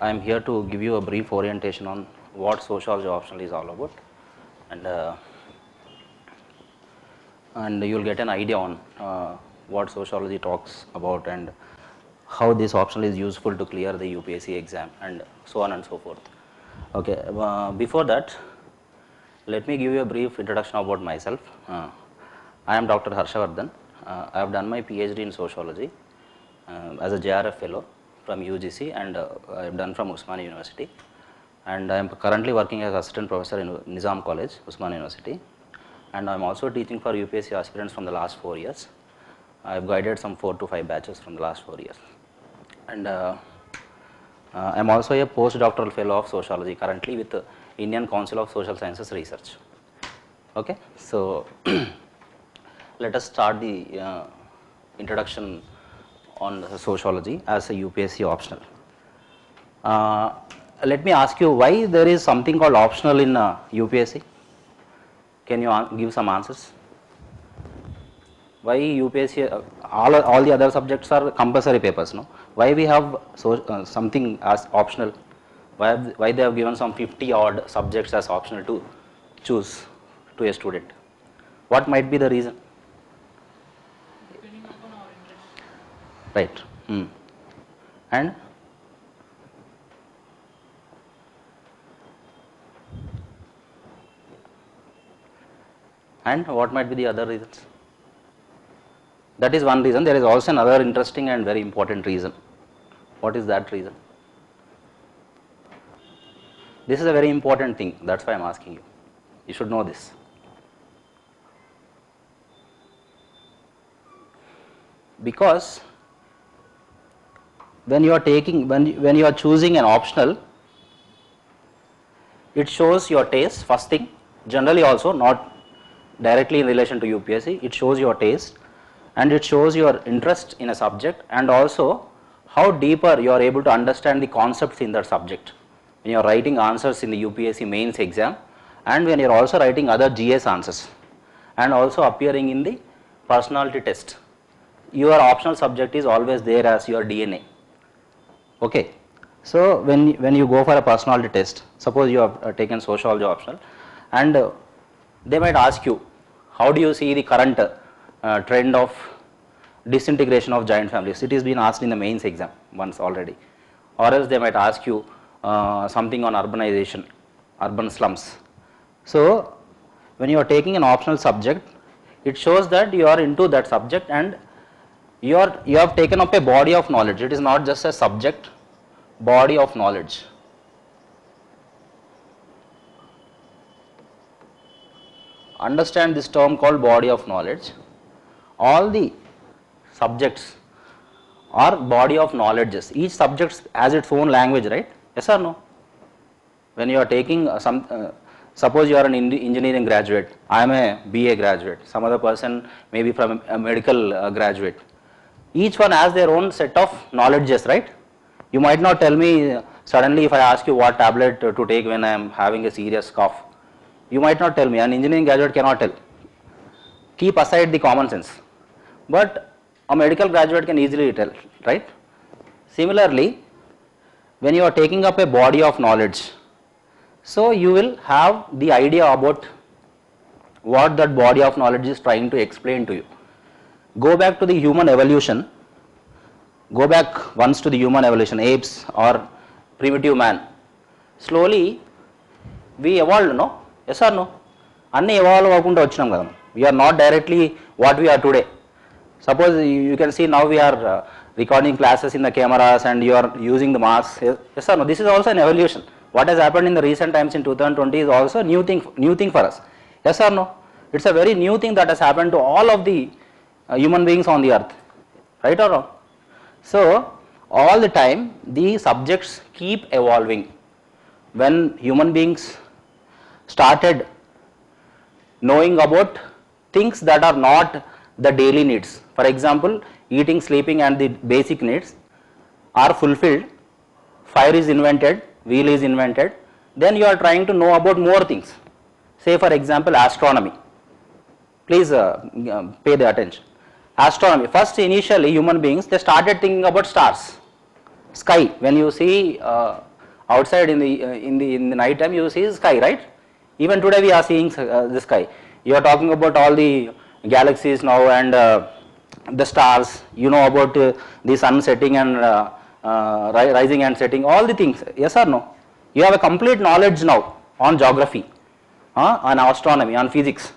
I am here to give you a brief orientation on what sociology optional is all about, and you will get an idea on what sociology talks about and how this optional is useful to clear the UPSC exam and so on and so forth. Okay, before that, let me give you a brief introduction about myself. I am Dr. Harshavardhan. I have done my PhD in sociology as a JRF fellow from UGC, and I have done from Usmania University, and I am currently working as assistant professor in Nizam College, Usmania University, and I am also teaching for UPSC aspirants from the last 4 years. I have guided some 4 to 5 batches from the last 4 years, and I am also a postdoctoral fellow of sociology currently with the Indian Council of Social Sciences Research. Okay, so let us start the introduction on sociology as a UPSC optional. Let me ask you why there is something called optional in UPSC. Can you give some answers? Why UPSC, all the other subjects are compulsory papers, no? Why we have something as optional? Why they have given some 50 odd subjects as optional to choose to a student? What might be the reason? Depending upon our interest. Right. And what might be the other reasons? That is one reason. There is also another interesting and very important reason. What is that reason? This is a very important thing. That's why I am asking you. You should know this. Because when you are taking, when you are choosing an optional, it shows your taste. First thing, generally also not directly in relation to UPSC, it shows your taste and it shows your interest in a subject, and also how deeper you are able to understand the concepts in that subject when you are writing answers in the UPSC mains exam, and when you are also writing other GS answers and also appearing in the personality test. Your optional subject is always there as your DNA. Okay. So when you go for a personality test, suppose you have taken sociology optional, and they might ask you, how do you see the current trend of disintegration of joint families? It has been asked in the mains exam once already. Or else they might ask you something on urbanization, urban slums. So when you are taking an optional subject, it shows that you are into that subject and you have taken up a body of knowledge. It is not just a subject, body of knowledge. Understand this term called body of knowledge. All the subjects are body of knowledges. Each subject has its own language, right? Yes or no? When you are taking suppose you are an engineering graduate, I am a BA graduate, some other person may be from a medical graduate. Each one has their own set of knowledges, right? You might not tell me suddenly if I ask you what tablet to take when I am having a serious cough. You might not tell me. An engineering graduate cannot tell. Keep aside the common sense. But a medical graduate can easily tell, right? Similarly, when you are taking up a body of knowledge, so you will have the idea about what that body of knowledge is trying to explain to you. Go back to the human evolution. Go back once to the human evolution, apes or primitive man. Slowly, we evolved, no? Yes or no? Anni evolve avukunta vachinam kada. We are not directly what we are today. Suppose you can see now we are recording classes in the cameras and you are using the masks. Yes or no? This is also an evolution. What has happened in the recent times in 2020 is also new thing for us. Yes or no? It's a very new thing that has happened to all of the human beings on the earth. Right or wrong? So all the time the subjects keep evolving. When human beings started knowing about things that are not the daily needs, for example, eating, sleeping and the basic needs are fulfilled, fire is invented, wheel is invented, then you are trying to know about more things. Say for example astronomy. Please pay the attention. Astronomy, first initially human beings, they started thinking about stars, sky. When you see outside in the night time you see sky, right? Even today we are seeing the sky. You are talking about all the galaxies now and the stars, you know about the sun setting and rising and setting, all the things, yes or no? You have a complete knowledge now on geography, on astronomy, on physics.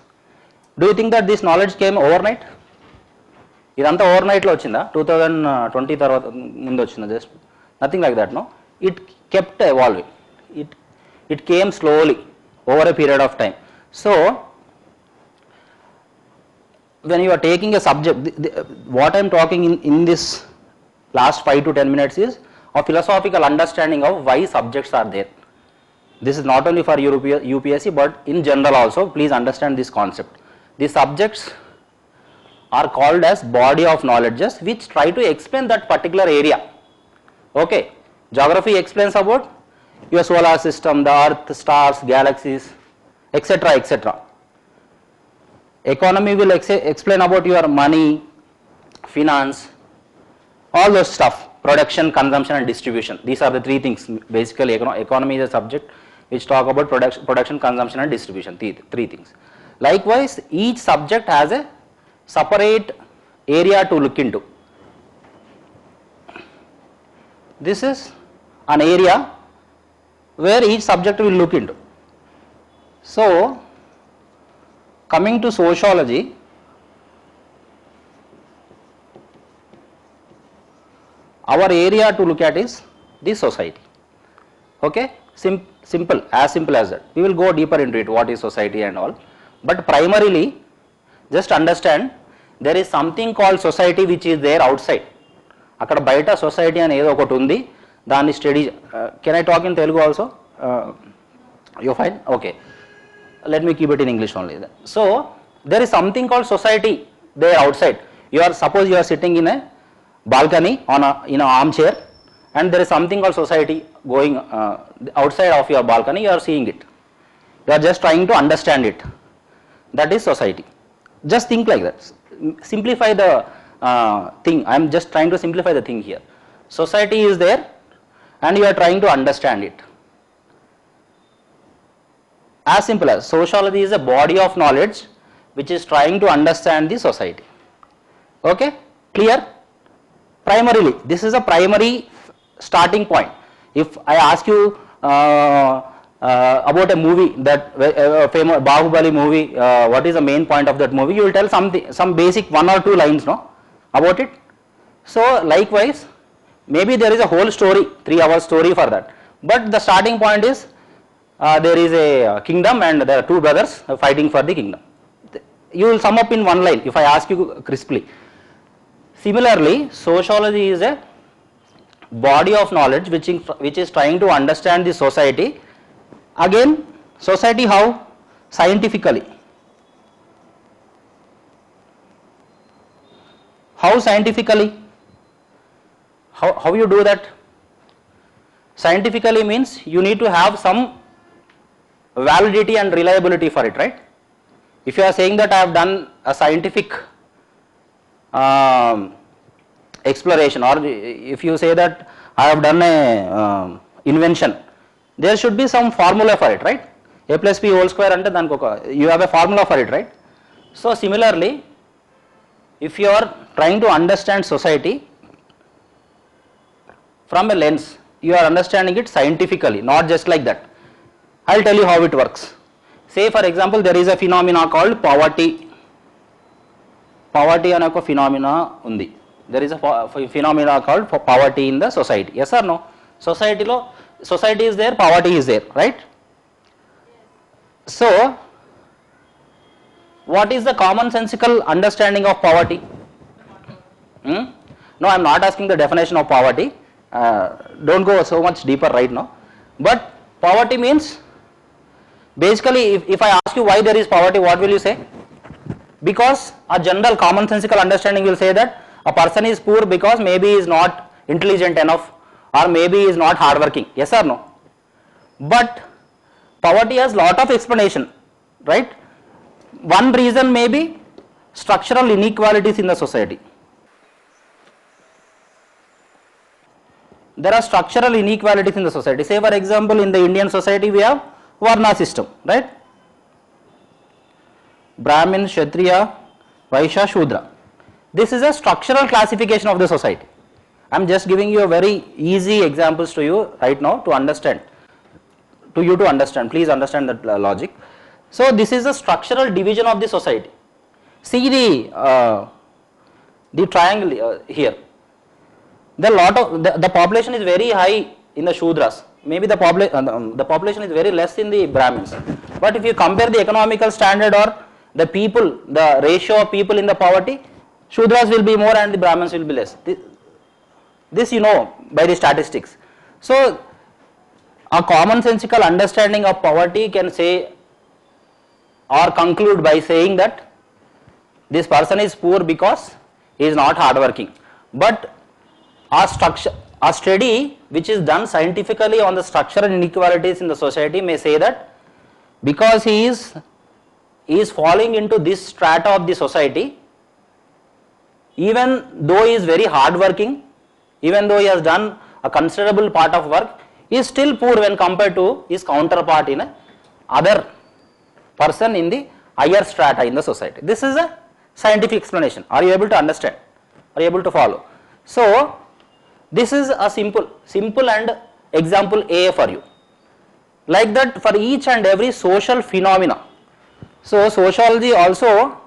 Do you think that this knowledge came overnight? ఇదంతా over నైట్లో వచ్చిందా? 2020 తర్వాత ముందు వచ్చిందా? Just nothing like that, no. It kept evolving, it came slowly over a period of time. So when you are taking a subject, what I am talking in this last 5 to 10 minutes is a philosophical understanding of why subjects are there. This is not only for UPSC but in general also. Please understand this concept. The subjects are called as body of knowledges which try to explain that particular area. Okay, geography explains about your solar system, the earth, stars, galaxies, etc., etc. Economy will explain about your money, finance, all those stuff, production, consumption and distribution. These are the three things. Basically economy is a subject which talk about production, consumption and distribution, three things. Likewise, each subject has a separate area to look into. This is an area where each subject will look into. So coming to sociology, our area to look at is the society. Okay, simple, as simple as that. We will go deeper into it, what is society and all, but primarily just understand there is something called society which is there outside. అక్కడ బయట society అని ఏదో ఒకటి ఉంది, దాన్ని study. Can I talk in Telugu also? You fine? Okay, let me keep it in English only. So there is something called society there outside. Suppose you are sitting in a balcony in an armchair, and there is something called society going outside of your balcony. You are seeing it, you are just trying to understand it. That is society. Just think like that, simplify the thing. I am just trying to simplify the thing here. Society is there and you are trying to understand it. As simple as sociology is a body of knowledge which is trying to understand the society. Okay, clear? Primarily, this is a primary starting point. If I ask you about a movie, that famous Bahubali movie, what is the main point of that movie? You will tell some basic 1 or 2 lines, no, about it. So likewise, maybe there is a whole story, 3-hour story for that, but the starting point is there is a kingdom and there are 2 brothers fighting for the kingdom. You will sum up in 1 line if I ask you crisply. Similarly, sociology is a body of knowledge which is trying to understand the society. Again, society how? Scientifically. How scientifically? How you do that? Scientifically means you need to have some validity and reliability for it, right? If you are saying that I have done a scientific exploration, or if you say that I have done a invention, there should be some formula for it, right? A plus b whole square ante daniki oka, you have a formula for it, right? So similarly, if you are trying to understand society from a lens, you are understanding it scientifically, not just like that. I will tell you how it works. Say for example, there is a phenomena called poverty. Poverty అనే ఒక phenomena ఉంది. There is a phenomena called poverty in the society. Yes or no? Society is there, poverty is there, right? So what is the commonsensical understanding of poverty? No, I am not asking the definition of poverty. Don't go so much deeper right now. But poverty means, basically, if I ask you why there is poverty, what will you say? Because a general commonsensical understanding will say that a person is poor because maybe he is not intelligent enough, or maybe he is not hardworking. Yes or no? But poverty has lot of explanation, right? One reason may be structural inequalities in the society. there are structural inequalities in the society. Say for example, in the Indian society we have Varna system, right? Brahmin, Kshatriya, Vaishya, Shudra. This is a structural classification of the society. I am just giving you a very easy examples to you right now to understand, please understand that logic. So this is a structural division of the society. See the triangle here. There are lot of the population is very high in the Shudras. Maybe the population is very less in the Brahmins. But if you compare the economical standard or the people, the ratio of people in the poverty, Shudras will be more and the Brahmins will be less. This you know by the statistics. So a commonsensical understanding of poverty can say or conclude by saying that this person is poor because he is not hardworking. But a study which is done scientifically on the structural inequalities in the society may say that because he is falling into this strata of the society, even though he is very hardworking, even though he has done a considerable part of work, he is still poor when compared to his counterpart in a other person in the higher strata in the society. This is a scientific explanation. Are you able to understand? Are you able to follow? So this is a simple and example A for you. Like that for each and every social phenomena. So sociology also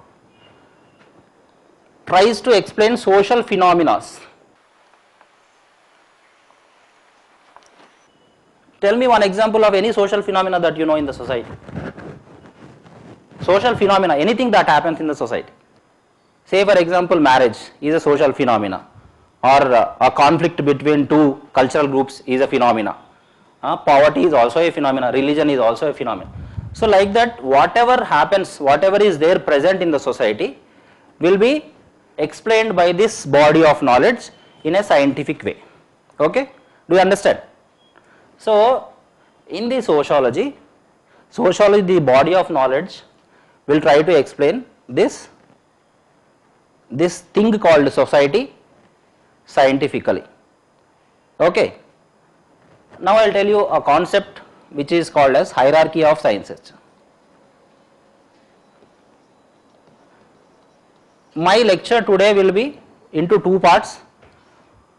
tries to explain social phenomena. Tell me one example of any social phenomena that you know in the society. Social phenomena, anything that happens in the society. Say for example, marriage is a social phenomena, or a conflict between two cultural groups is a phenomena. Poverty is also a phenomena, religion is also a phenomena. So like that, whatever happens, whatever is there present in the society will be explained by this body of knowledge in a scientific way. Okay, do you understand? So in the sociology, the body of knowledge will try to explain this thing called society scientifically. Okay. Now I will tell you a concept which is called as hierarchy of sciences. My lecture today will be into two parts.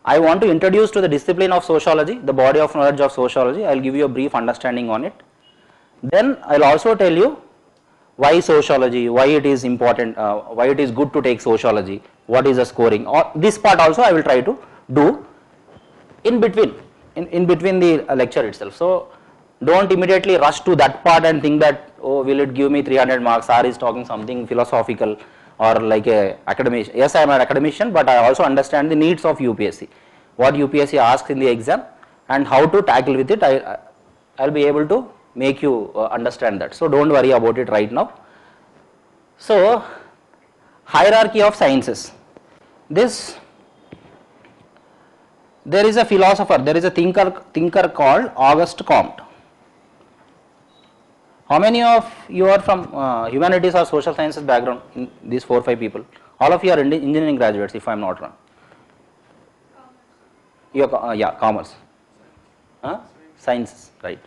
I want to introduce to the discipline of sociology, the body of knowledge of sociology. I will give you a brief understanding on it. Then I will also tell you why sociology, why it is important, why it is good to take sociology, what is the scoring, or this part also I will try to do in between the lecture itself. So don't immediately rush to that part and think that, oh, will it give me 300 marks, sir is talking something philosophical or like a academician. Yes, I am an academician, but I also understand the needs of UPSC, what UPSC asks in the exam and how to tackle with it. I will be able to make you understand that. So don't worry about it right now. So hierarchy of sciences. There is a philosopher, there is a thinker called Auguste Comte. How many of you are from humanities or social sciences background in these 4-5 people? All of you are engineering graduates if I am not wrong. Yeah, commerce. Sciences, right.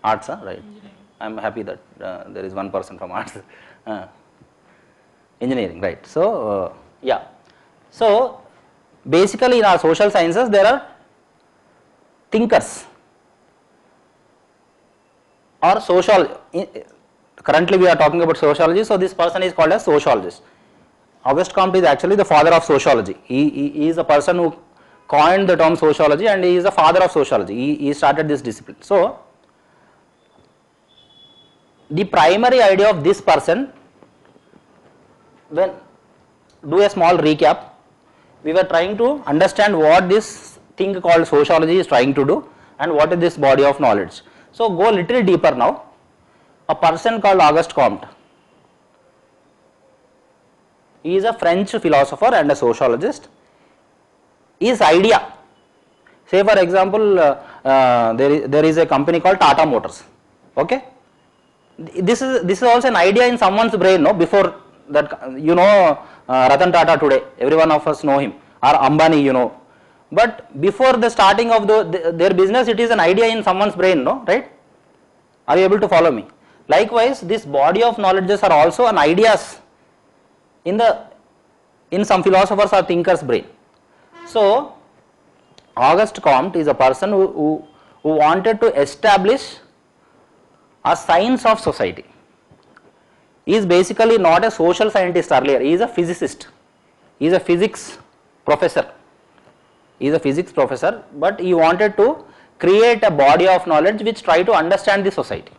Arts, right. I am happy that there is one person from arts. Engineering, right. So, yeah. So, basically in our social sciences there are thinkers or currently we are talking about sociology, so this person is called as sociologist. Auguste Comte is actually the father of sociology. He is the person who coined the term sociology and he is the father of sociology. He started this discipline. So the primary idea of this person, when do a small recap, we were trying to understand what this thing called sociology is trying to do and what is this body of knowledge. So go little deeper now. A person called Auguste Comte, he is a French philosopher and a sociologist. His idea, say for example, there is a company called Tata Motors. Okay, this is also an idea in someone's brain. No, before that, you know Ratan Tata today, every one of us know him, or Ambani, you know, But before the starting of their business, it is an idea in someone's brain, no, right? Are you able to follow me? Likewise, this body of knowledges are also an ideas in some philosophers or thinkers' brain. So, Auguste Comte is a person who wanted to establish a science of society. He is basically not a social scientist earlier, he is a physicist, he is a physics professor. He is a physics professor, but he wanted to create a body of knowledge which try to understand the society.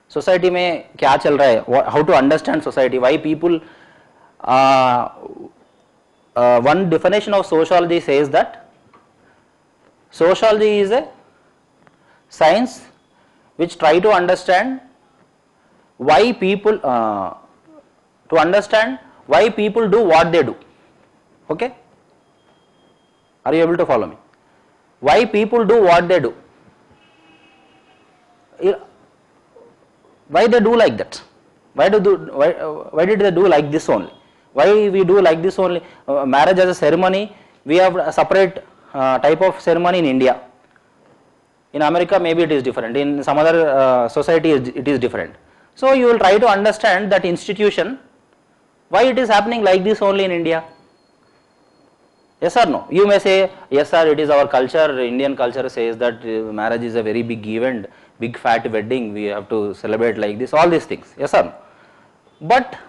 Society में क्या चल रहा है, how to understand society, why people, one definition of sociology says that sociology is a science which try to understand why people, to understand why people do what they do, okay? Are you able to follow me? Why people do what they do? Why they do like that? Why did they do like this only? Why we do like this only? Marriage as a ceremony, we have a separate type of ceremony in India. In America maybe it is different, in some other society it is different. So you will try to understand that institution, why it is happening like this only in India. Yes or no? You may say, yes sir, it is our culture, Indian culture says that marriage is a very big event, big fat wedding, we have to celebrate like this, all these things, yes or no? But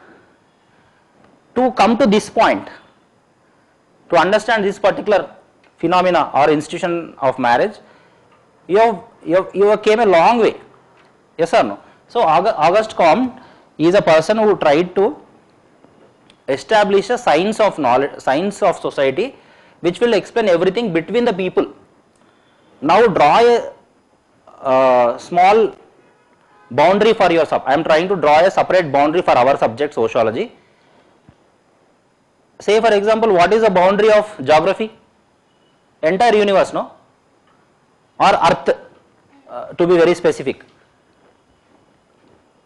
to come to this point, to understand this particular phenomena or institution of marriage, you came a long way, yes or no? So Auguste Comte is a person who tried to establish a science of knowledge, science of society, which will explain everything between the people. Now draw a small boundary for your I am trying to draw a separate boundary for our subject sociology. Say for example, what is the boundary of geography? Entire universe, no? Or earth, to be very specific.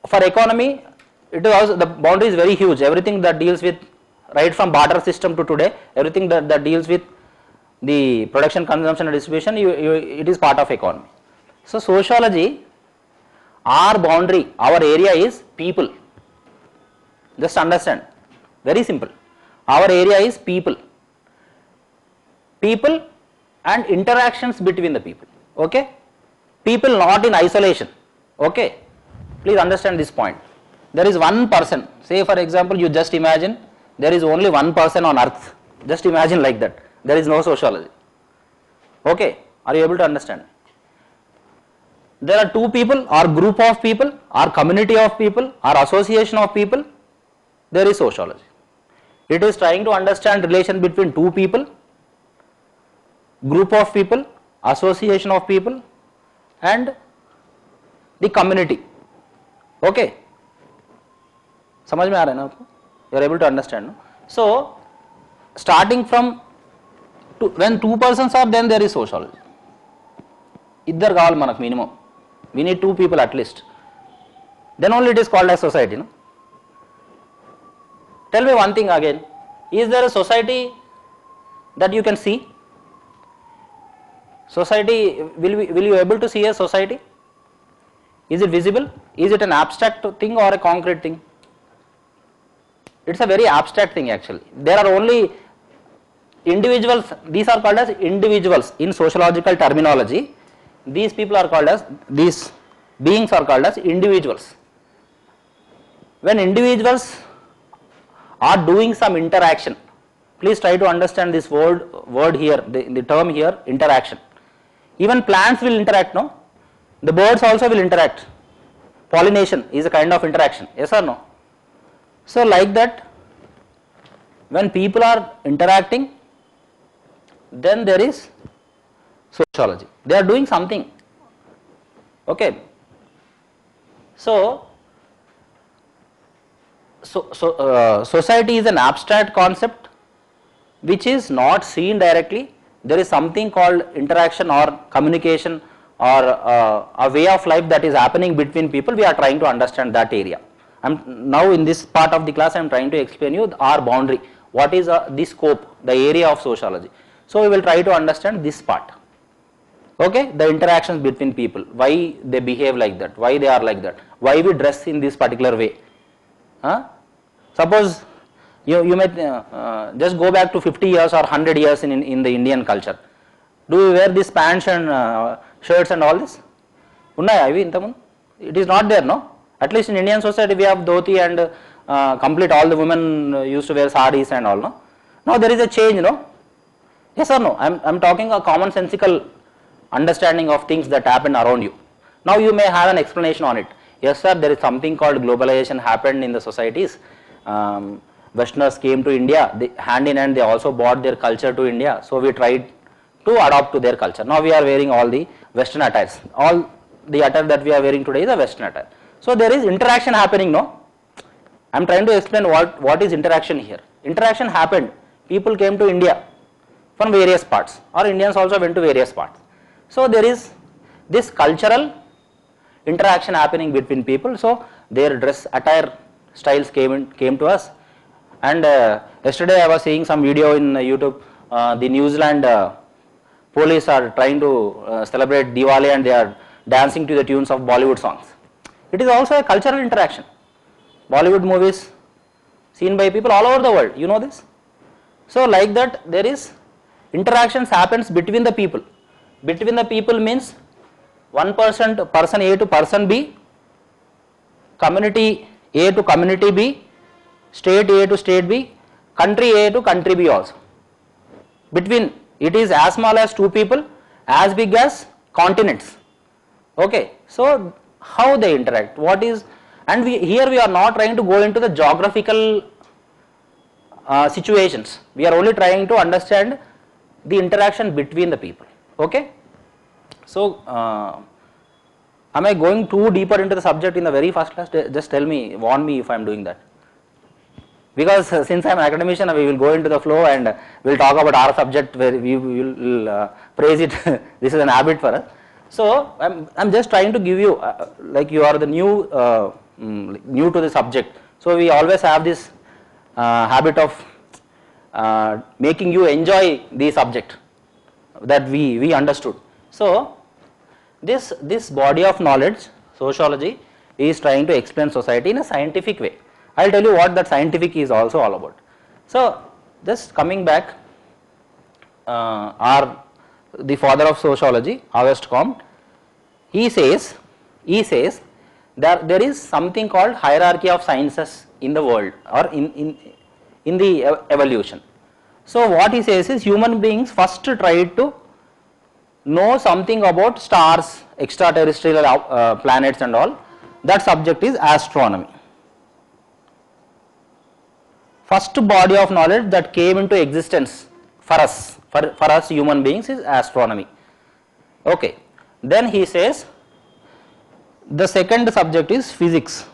For economy, it is also, the boundary is very huge, everything that deals with, right from barter system to today, everything that deals with the production, consumption and distribution, it is part of economy. So sociology, our boundary, our area is people. Just understand, very simple. Our area is people. People and interactions between the people, okay? People not in isolation, okay? Please understand this point. There is one person, say for example, you just imagine there is only one person on earth, just imagine like that, there is no sociology, okay? Are you able to understand? There are two people or group of people or community of people or association of people, there is sociology. It is trying to understand relation between two people, group of people, association of people and the community, okay? समझ में आ रहा है ना आपको? You are able to understand, no? So starting from when two persons are, then there is sociology. ఇద్దరు కావాలి మనకు minimum. We need two people at least. Then only it is called as society, no? Tell me one thing again. Is there a society that you can see? Society, will you able to see a society? Is it visible? Is it an abstract thing or a concrete thing? It's a very abstract thing actually. There are only individuals, these are called as individuals in sociological terminology. These people are called as, these beings are called as individuals. When individuals are doing some interaction, please try to understand this word here, the term here, interaction. Even plants will interact, no? The birds also will interact. Pollination is a kind of interaction, yes or no? So like that, when people are interacting, then there is sociology. They are doing something, okay? So society is an abstract concept which is not seen directly. There is something called interaction or communication or a way of life that is happening between people. We are trying to understand that area. Now in this part of the class I am trying to explain you our boundary. What is the scope, the area of sociology. So we will try to understand this part. Okay, the interactions between people, why they behave like that, why they are like that, why we dress in this particular way. Suppose you may just go back to 50 years or 100 years in the Indian culture. Do we wear these pants and shirts and all this? It is not there, no? At least in Indian society we have dhoti and complete, all the women used to wear sarees and all, no? Now there is a change, no? Yes or no? I am talking a commonsensical understanding of things that happen around you. Now you may have an explanation on it. Yes sir, there is something called globalization happened in the societies. Westerners came to India, they, hand in hand they also brought their culture to India, so we tried to adopt to their culture. Now we are wearing all the Western attires. All the attire that we are wearing today is a Western attire. So there is interaction happening, no? I am trying to explain what is interaction here. Interaction happened. People came to India from various parts, or Indians also went to various parts. So there is this cultural interaction happening between people. So their dress attire styles came to us. And yesterday I was seeing some video in YouTube. The New Zealand police are trying to celebrate Diwali and they are dancing to the tunes of Bollywood songs. It is also a cultural interaction. Bollywood movies seen by people all over the world, you know this. So like that there is interactions happens between the people. Between the people means person A to person B, community A to community B, state A to state B, country A to country B also. Between, it is as small as two people, as big as continents. Okay, so how they interact, what is, and here we are not trying to go into the geographical situations. We are only trying to understand the interaction between the people. Okay, so am I going too deeper into the subject in the very first class? Just tell me, warn me if I am doing that. Because since I am an academician, we will go into the flow and we will talk about our subject where we will praise it. This is an habit for us. So I am just trying to give you, like you are the new to the subject. So we always have this habit of making you enjoy the subject that we understood. So this body of knowledge, sociology, is trying to explain society in a scientific way. I will tell you what that scientific is also all about. So just coming back, the father of sociology, Auguste Comte, he says that there is something called hierarchy of sciences in the world, or in the evolution. So what he says is human beings first tried to know something about stars, extraterrestrial planets and all. That subject is astronomy. First body of knowledge that came into existence for us human beings is astronomy. Okay, then he says the second subject is physics.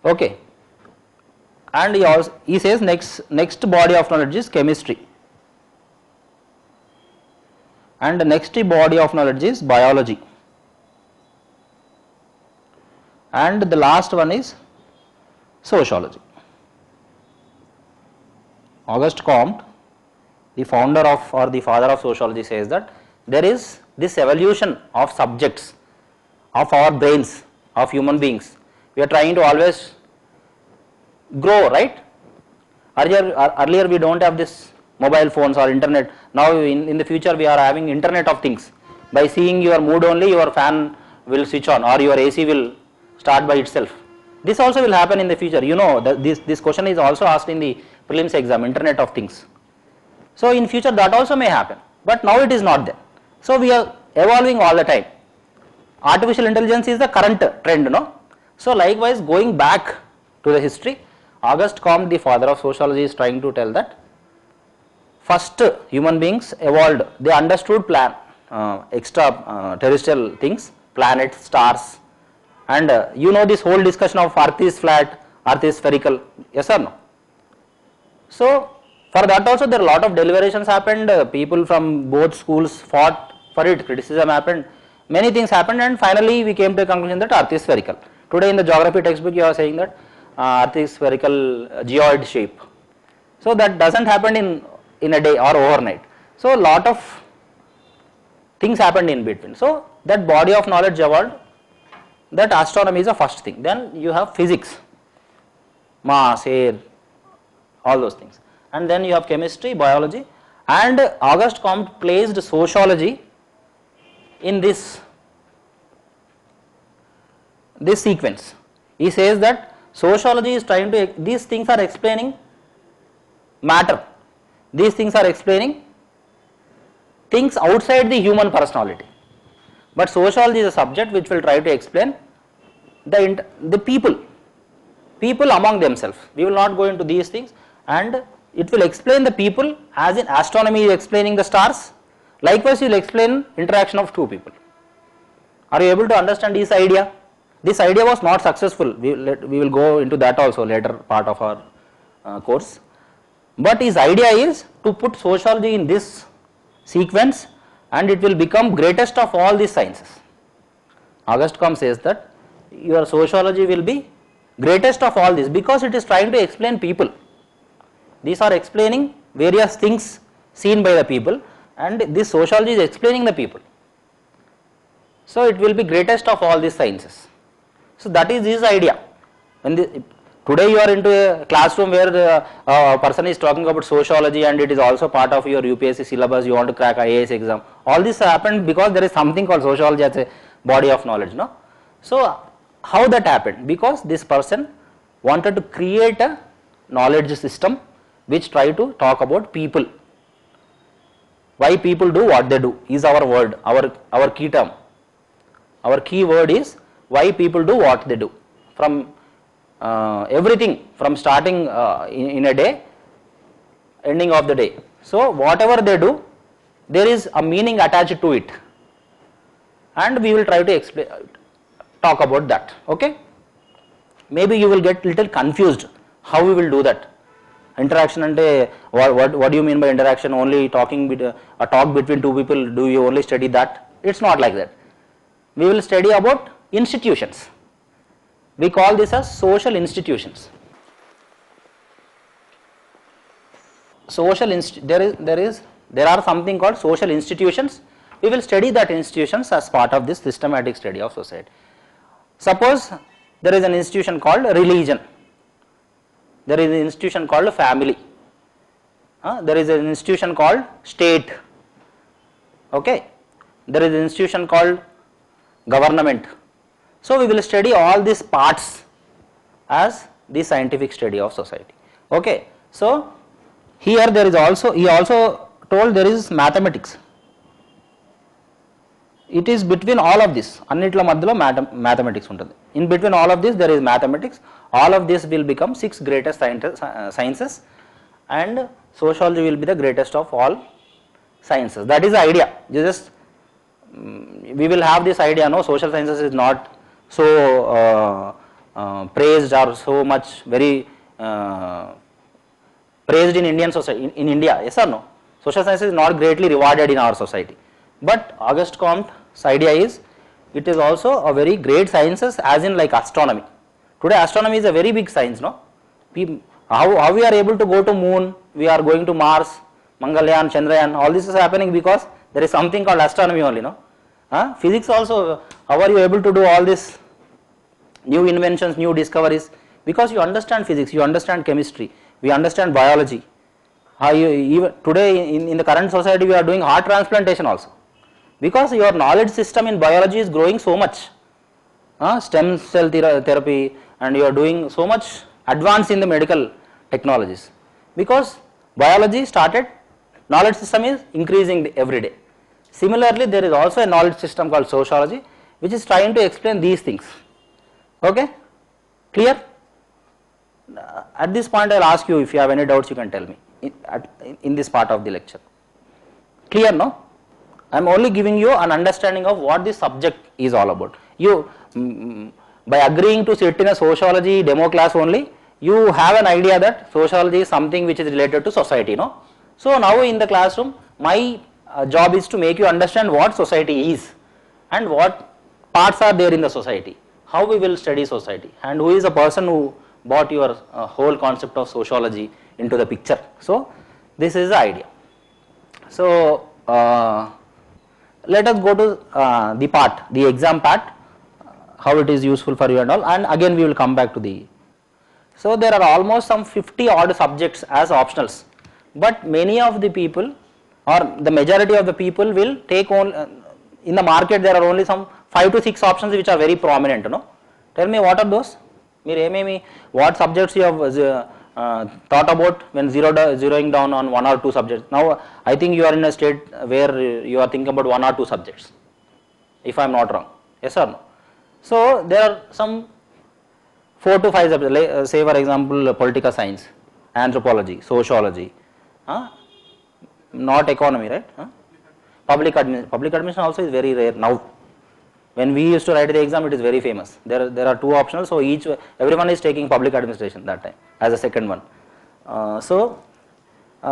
Okay, and he says next body of knowledge is chemistry, and the next body of knowledge is biology, and the last one is sociology. Auguste Comte, the founder of or the father of sociology, says that there is this evolution of subjects of our brains, of human beings. We are trying to always grow, right? Earlier we don't have this mobile phones or internet. Now in the future we are having internet of things. By seeing your mood only, your fan will switch on or your AC will start by itself. This also will happen in the future. You know that this question is also asked in the prelims exam, internet of things. So in future that also may happen, but now it is not there. So we are evolving all the time. Artificial intelligence is the current trend, no? So likewise, going back to the history, Auguste Comte, the father of sociology, is trying to tell that first human beings evolved, they understood extra terrestrial things, planets, stars, and you know this whole discussion of earth is flat, earth is spherical, yes or no? So for that also there are a lot of deliberations happened, people from both schools fought for it, criticism happened, many things happened, and finally we came to a conclusion that earth is spherical. Today in the geography textbook you are saying that earth is spherical, geoid shape. So that doesn't happen in a day or overnight. So lot of things happened in between. So that body of knowledge evolved. That astronomy is the first thing. Then you have physics, mass, air, all those things, and then you have chemistry, biology, and Auguste Comte placed sociology in this sequence. He says that sociology is trying to, these things are explaining matter, these things are explaining things outside the human personality, but sociology is a subject which will try to explain the people among themselves. We will not go into these things, and it will explain the people, as in astronomy is explaining the stars. Likewise, you will explain interaction of two people. Are you able to understand this idea? This idea was not successful. We will go into that also later part of our course. But his idea is to put sociology in this sequence, and it will become greatest of all these sciences. Auguste Comte says that your sociology will be greatest of all this, because it is trying to explain people. These are explaining various things seen by the people, and this sociology is explaining the people. So it will be greatest of all these sciences. So that is his idea. Today you are into a classroom where a person is talking about sociology, and it is also part of your UPSC syllabus, you want to crack IAS exam. All this happened because there is something called sociology as a body of knowledge, no? So how that happened? Because this person wanted to create a knowledge system which try to talk about people. Why people do what they do is our word, our key term. Our key word is why people do what they do. From everything, from starting in a day, ending of the day. So whatever they do, there is a meaning attached to it, and we will try to explain, talk about that. Okay? Maybe you will get little confused how we will do that. Interaction ante what do you mean by interaction? Only talking a talk between two people, do you only study that? It's not like that. We will study about institutions. We call this as social institutions. There are something called social institutions. We will study that institutions as part of this systematic study of society. Suppose there is an institution called religion. There is an institution called family. There is an institution called state. Okay. There is an institution called government. So we will study all these parts as the scientific study of society. Okay. So here there is also, he also told there is mathematics. It is between all of this. Annitla madhyalo mathematics untadi. In between all of this there is mathematics. All of this will become 6 greatest sciences, and sociology will be the greatest of all sciences. That is the idea. We will have this idea, no, social sciences is not so praised or so much very praised in Indian society, in India, yes or no? Social sciences is not greatly rewarded in our society. But Auguste Comte's idea is, it is also a very great sciences, as in like astronomy. Today astronomy is a very big science, no? How we are able to go to moon, we are going to Mars, Mangalyaan, Chandrayaan, all this is happening because there is something called astronomy only, no? Physics also, how are you able to do all this new inventions, new discoveries? Because you understand physics, you understand chemistry, we understand biology. Even today in the current society we are doing heart transplantation also, because your knowledge system in biology is growing so much. Stem cell therapy, and you are doing so much advance in the medical technologies, because biology started, knowledge system is increasing every day. Similarly, there is also a knowledge system called sociology, which is trying to explain these things. Okay, clear? At this point I will ask you, if you have any doubts you can tell me in this part of the lecture. Clear, no? I am only giving you an understanding of what this subject is all about. You, by agreeing to sit in a sociology demo class only, you have an idea that sociology is something which is related to society, no? So now in the classroom, my job is to make you understand what society is and what parts are there in the society, how we will study society, and who is the person who brought your whole concept of sociology into the picture. So this is the idea. So let us go to the exam part, how it is useful for you and all, and again we will come back to the. So there are almost some 50 odd subjects as optionals, but many of the people or the majority of the people will take on, in the market there are only some 5 to 6 options which are very prominent, no? Tell me what are those? What subjects you have thought about when zeroing down on 1 or 2 subjects? Now I think you are in a state where you are thinking about 1 or 2 subjects, if I am not wrong, yes or no? So there are some 4 to 5 subjects, say for example political science, anthropology, sociology, not economy, right? Public administration also is very rare now. When we used to write the exam, it is very famous. There are 2 optionals, so everyone is taking public administration that time as a second one.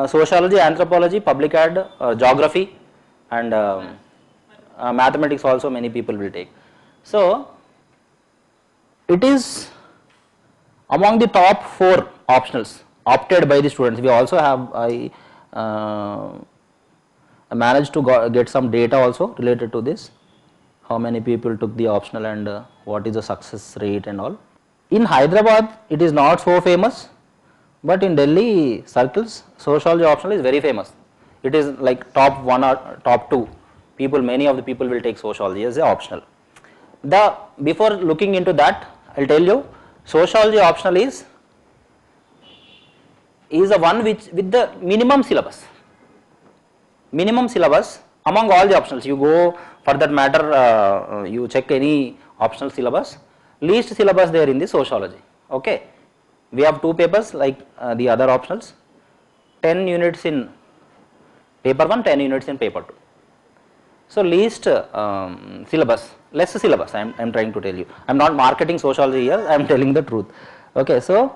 Sociology, anthropology, public ad, geography, and mathematics also many people will take. So it is among the top 4 optionals opted by the students. We also have I managed to get some data also related to this. How many people took the optional and what is the success rate and all. In Hyderabad it is not so famous, but in Delhi circles sociology optional is very famous. It is like top 1 or top 2 people, many of the people will take sociology as a optional. Before looking into that, I will tell you sociology optional is the one with the minimum syllabus among all the optionals. You go for that matter, you check any optional syllabus, least syllabus there in the sociology. Okay, we have 2 papers like the other optionals, 10 units in paper 1, 10 units in paper 2. So least syllabus, less syllabus, I am trying to tell you. I am not marketing sociology here, I am telling the truth. Okay, so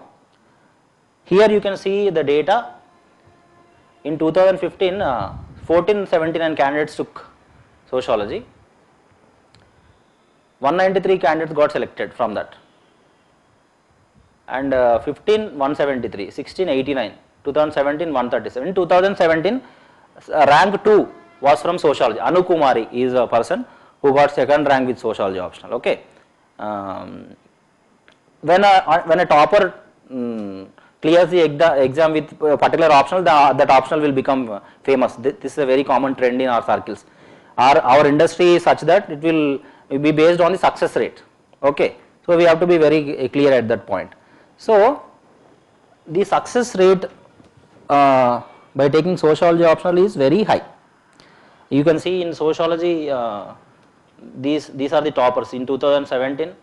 here you can see the data. In 2015, 1479 candidates took sociology, 193 candidates got selected from that, and 15 173, 16 89, 2017 137. In 2017 rank 2 was from sociology. Anu Kumari is a person who got 2nd rank with sociology optional. Okay, when a topper clears the exam with particular optional, that optional will become famous. This is a very common trend in our circles. Our industry is such that it will be based on the success rate. Okay, so we have to be very clear at that point. So the success rate by taking sociology optional is very high. You can see in sociology these are the toppers. In 2017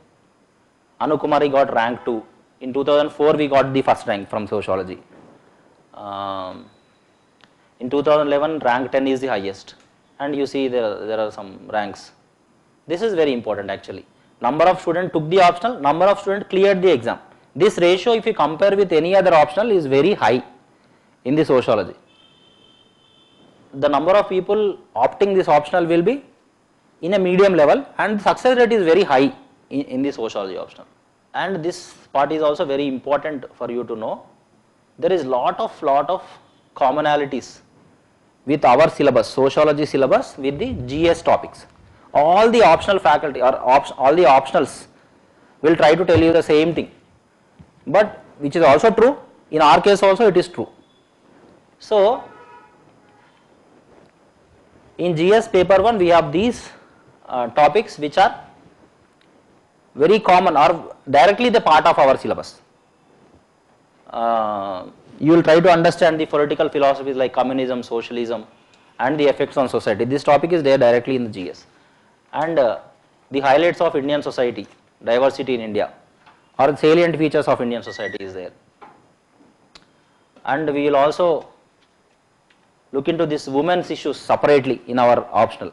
Anu Kumari got rank 2. In 2004 we got the 1st rank from sociology. In 2011 rank 10 is the highest, and you see there are some ranks. This is very important actually. Number of students took the optional, number of students cleared the exam. This ratio if you compare with any other optional is very high in the sociology. The number of people opting this optional will be in a medium level, and success rate is very high in the sociology optional. And this part is also very important for you to know. There is lot of commonalities with our syllabus, sociology syllabus, with the GS topics. All the optional faculty or all the optionals will try to tell you the same thing, but which is also true. In our case also it is true. So in GS paper 1 we have these topics which are very common or directly the part of our syllabus. You will try to understand the political philosophies like communism, socialism, and the effects on society. This topic is there directly in the GS. And the highlights of Indian society, diversity in India, or salient features of Indian society is there. And we will also look into this women's issues separately in our optional.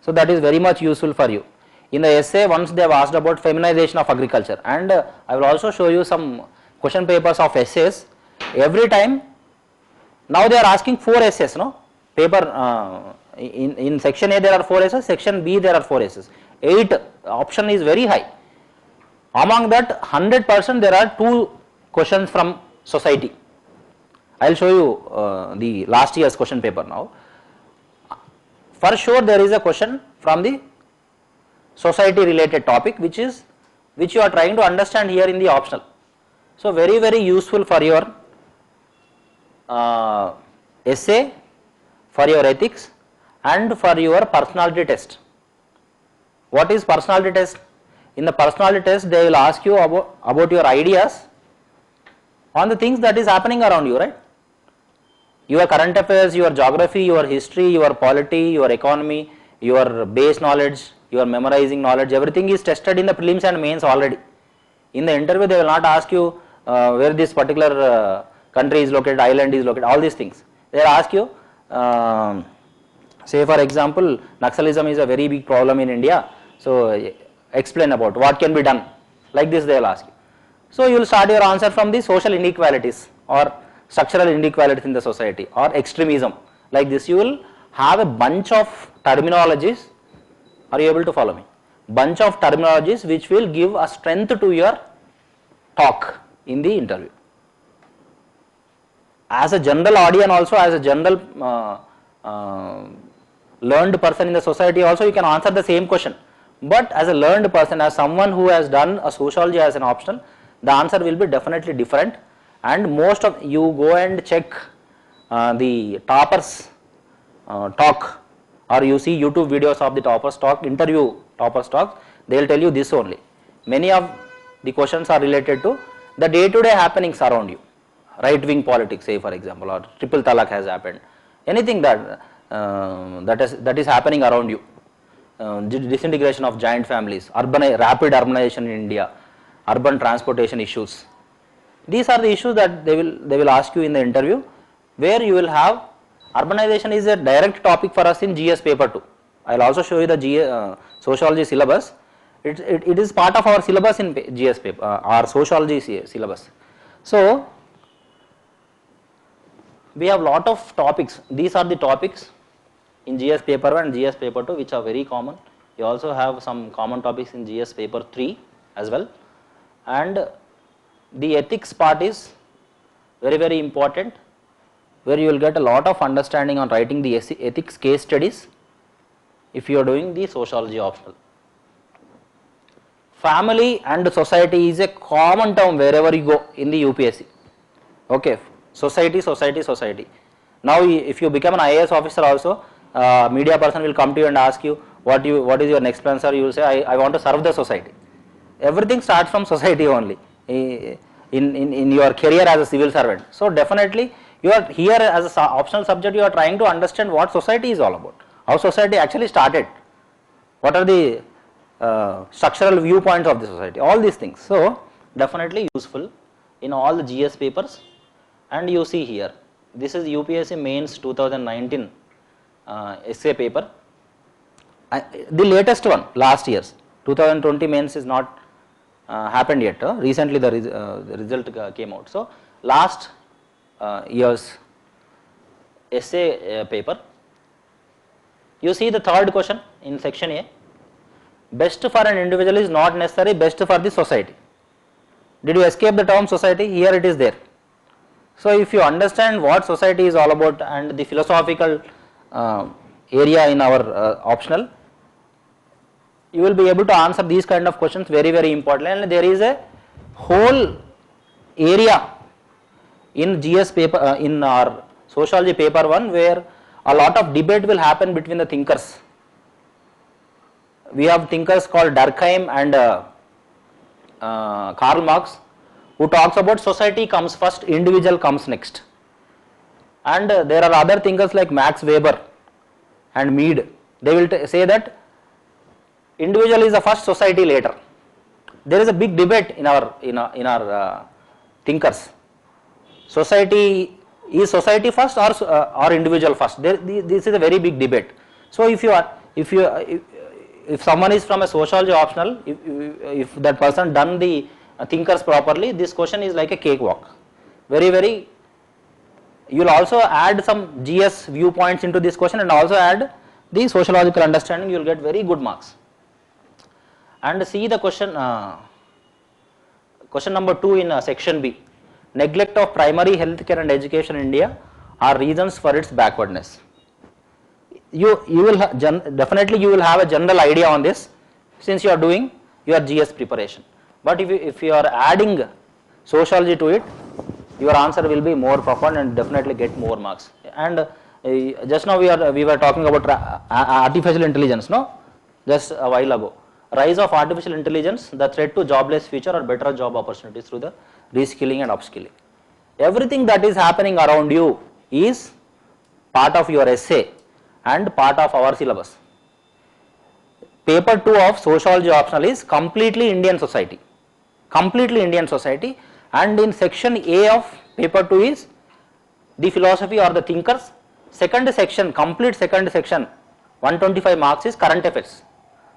So that is very much useful for you. In the essay, once they have asked about feminization of agriculture, and I will also show you some question papers of essays. Every time, now they are asking 4 essays, no? Paper in section A there are 4 essays, section B there are 4 essays. 8 option is very high. Among that 100% there are 2 questions from society. I will show you the last year's question paper now. For sure there is a question from the society related topic which you are trying to understand here in the optional. So very useful for your essay, for your ethics and for your personality test. What is personality test? In the personality test they will ask you about your ideas on the things that is happening around you, right? Your current affairs, your geography, your history, your polity, your economy, your base knowledge, your memorizing knowledge, everything is tested in the prelims and mains already. In the interview they will not ask you where this particular country is located, island is located, all these things. They will ask you, say for example, Naxalism is a very big problem in India, so explain about what can be done, like this they will ask you. So you will start your answer from the social inequalities or structural inequalities in the society or extremism, like this. You will have a bunch of terminologies. Are you able to follow me? Bunch of terminologies which will give a strength to your talk in the interview. As a general audience also, as a general learned person in the society also, you can answer the same question. But as a learned person, as someone who has done a sociology as an optional, the answer will be definitely different. And most of you go and check the toppers talk, or you see YouTube videos of the toppers talk, interview toppers talk, they will tell you this only. Many of the questions are related to the day-to-day happenings around you, right-wing politics, say for example, or triple talaq has happened, anything that that is happening around you, disintegration of giant families, rapid urbanization in India, urban transportation issues. These are the issues that they will ask you in the interview, where you will have urbanization is a direct topic for us in GS paper 2. I will also show you the sociology syllabus. It is part of our syllabus in GS paper, our sociology syllabus. So we have lot of topics. These are the topics in GS paper 1 and GS paper 2 which are very common. You also have some common topics in GS paper 3 as well. And the ethics part is very important, where you will get a lot of understanding on writing the ethics case studies if you are doing the sociology optional. Family and society is a common term wherever you go in the UPSC. Okay, society. Now if you become an IAS officer also, media person will come to you and ask you what is your next plan, sir. You will say I want to serve the society. Everything starts from society only in your career as a civil servant. So definitely you are here as an optional subject, you are trying to understand what society is all about, how society actually started, what are the structural viewpoints of the society, all these things. So definitely useful in all the GS papers. And you see here, this is UPSC mains 2019 essay paper, the latest one, last year's 2020 mains is not happened yet. Recently the result came out. So last year's essay paper, you see the third question in section A, best for an individual is not necessarily best for the society. Did you escape the term society? Here it is there. So if you understand what society is all about and the philosophical area in our optional, you will be able to answer these kind of questions very important. And there is a whole area in GS paper, in our sociology paper 1, where a lot of debate will happen between the thinkers. We have thinkers called Durkheim and Karl Marx, who talks about society comes first, individual comes next. And there are other thinkers like Max Weber and Mead. They will say that individual is the first, society later. There is a big debate in our thinkers. Society, is society first or individual first? This is a very big debate. So if someone is from a sociology optional, if that person done the thinkers properly, this question is like a cakewalk. You will also add some GS viewpoints into this question and also add the sociological understanding, you will get very good marks. And see the question number 2 in section B. neglect of primary health care and education in India are reasons for its backwardness. You will definitely you will have a general idea on this since you are doing your GS preparation. But if you are adding sociology to it, your answer will be more profound and definitely get more marks. And just now we were talking about artificial intelligence, no? Just a while ago. Rise of artificial intelligence, the threat to jobless future or better job opportunities through the reskilling and upskilling. Everything that is happening around you is part of your essay and part of our syllabus. Paper 2 of sociology optional is completely Indian society. Completely Indian society, and in section A of paper 2 is the philosophy or the thinkers. Second section, complete second section, 125 marks is current affairs,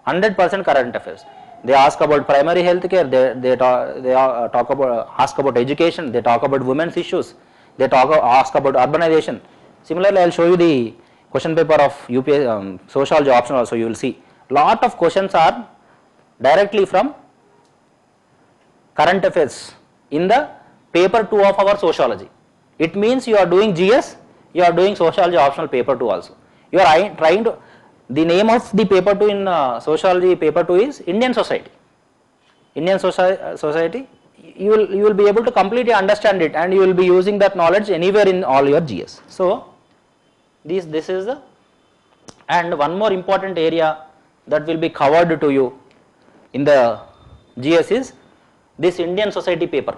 100% current affairs. They ask about primary health care, they talk about, ask about education, they talk about women's issues, they ask about urbanization. Similarly, I will show you the question paper of UPS sociology optional also. You will see lot of questions are directly from current affairs in the paper 2 of our sociology. It means you are doing GS, you are doing sociology optional paper 2 also. You are trying to, the name of the paper 2 in sociology paper 2 is Indian society. Indian society, you will be able to completely understand it and you will be using that knowledge anywhere in all your GS. So this is the, and one more important area that will be covered to you in the GS is this Indian society paper.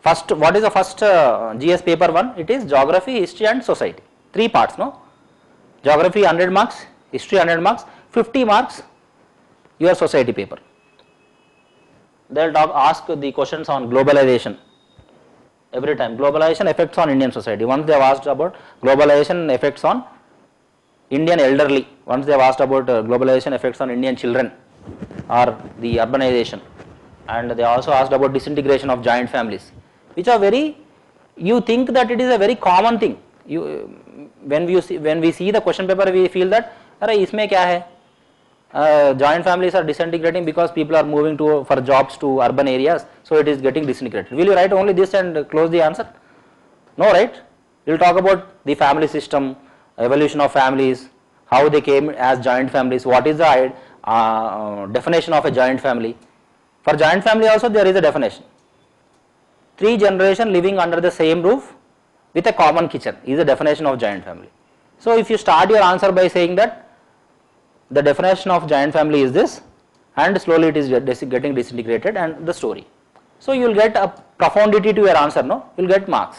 First, what is the first GS paper 1? It is geography, history and society. 3 parts, no? Geography 100 marks, history 100 marks, 50 marks your society paper. They will ask the questions on globalization every time. Globalization effects on Indian society. Once they have asked about globalization effects on Indian elderly, once they have asked about globalization effects on Indian children or the urbanization, and they also asked about disintegration of joint families, which are very, you think that it is a very common thing. When we see the question paper, we feel that अरे इसमें क्या है, joint families are disintegrating because people are moving for jobs to urban areas, so it is getting disintegrated. Will you write only this and close the answer? No, right? You will talk about the family system, evolution of families, how they came as joint families, what is the definition of a joint family. For joint family also there is a definition. 3 generations living under the same roof with a common kitchen is the definition of joint family. So if you start your answer by saying that the definition of joint family is this, and slowly it is getting disintegrated and the story. So you will get a profundity to your answer, no? You will get marks.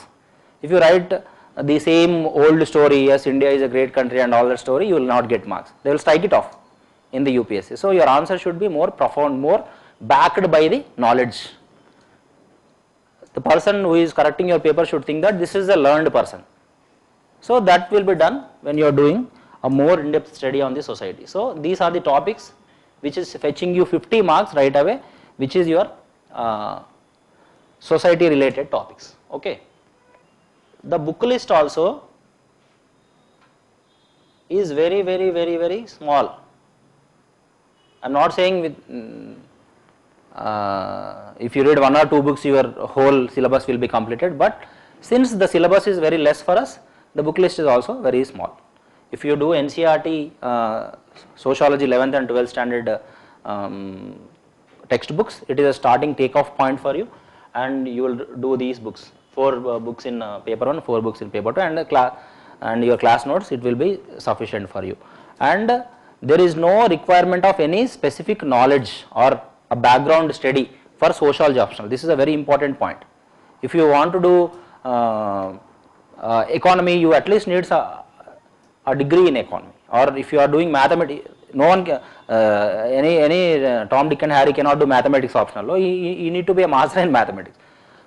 If you write the same old story, yes, India is a great country and all that story, you will not get marks. They will strike it off in the UPSC. So your answer should be more profound, more backed by the knowledge. The person who is correcting your paper should think that this is a learned person. So that will be done when you are doing a more in-depth study on the society. So these are the topics which is fetching you 50 marks right away, which is your society related topics. Okay. The book list also is very small. I am not saying with if you read 1 or 2 books your whole syllabus will be completed, but since the syllabus is very less for us, the book list is also very small. If you do NCERT sociology 11th and 12th standard textbooks, it is a starting takeoff point for you, and you will do these books, 4 books in paper 1, 4 books in paper 2, and your class notes, it will be sufficient for you. And there is no requirement of any specific knowledge or a background study for sociology optional. This is a very important point. If you want to do economy, you at least need a degree in economy, or if you are doing mathematics, no one can, any Tom, Dick and Harry cannot do mathematics optional. No, you need to be a master in mathematics.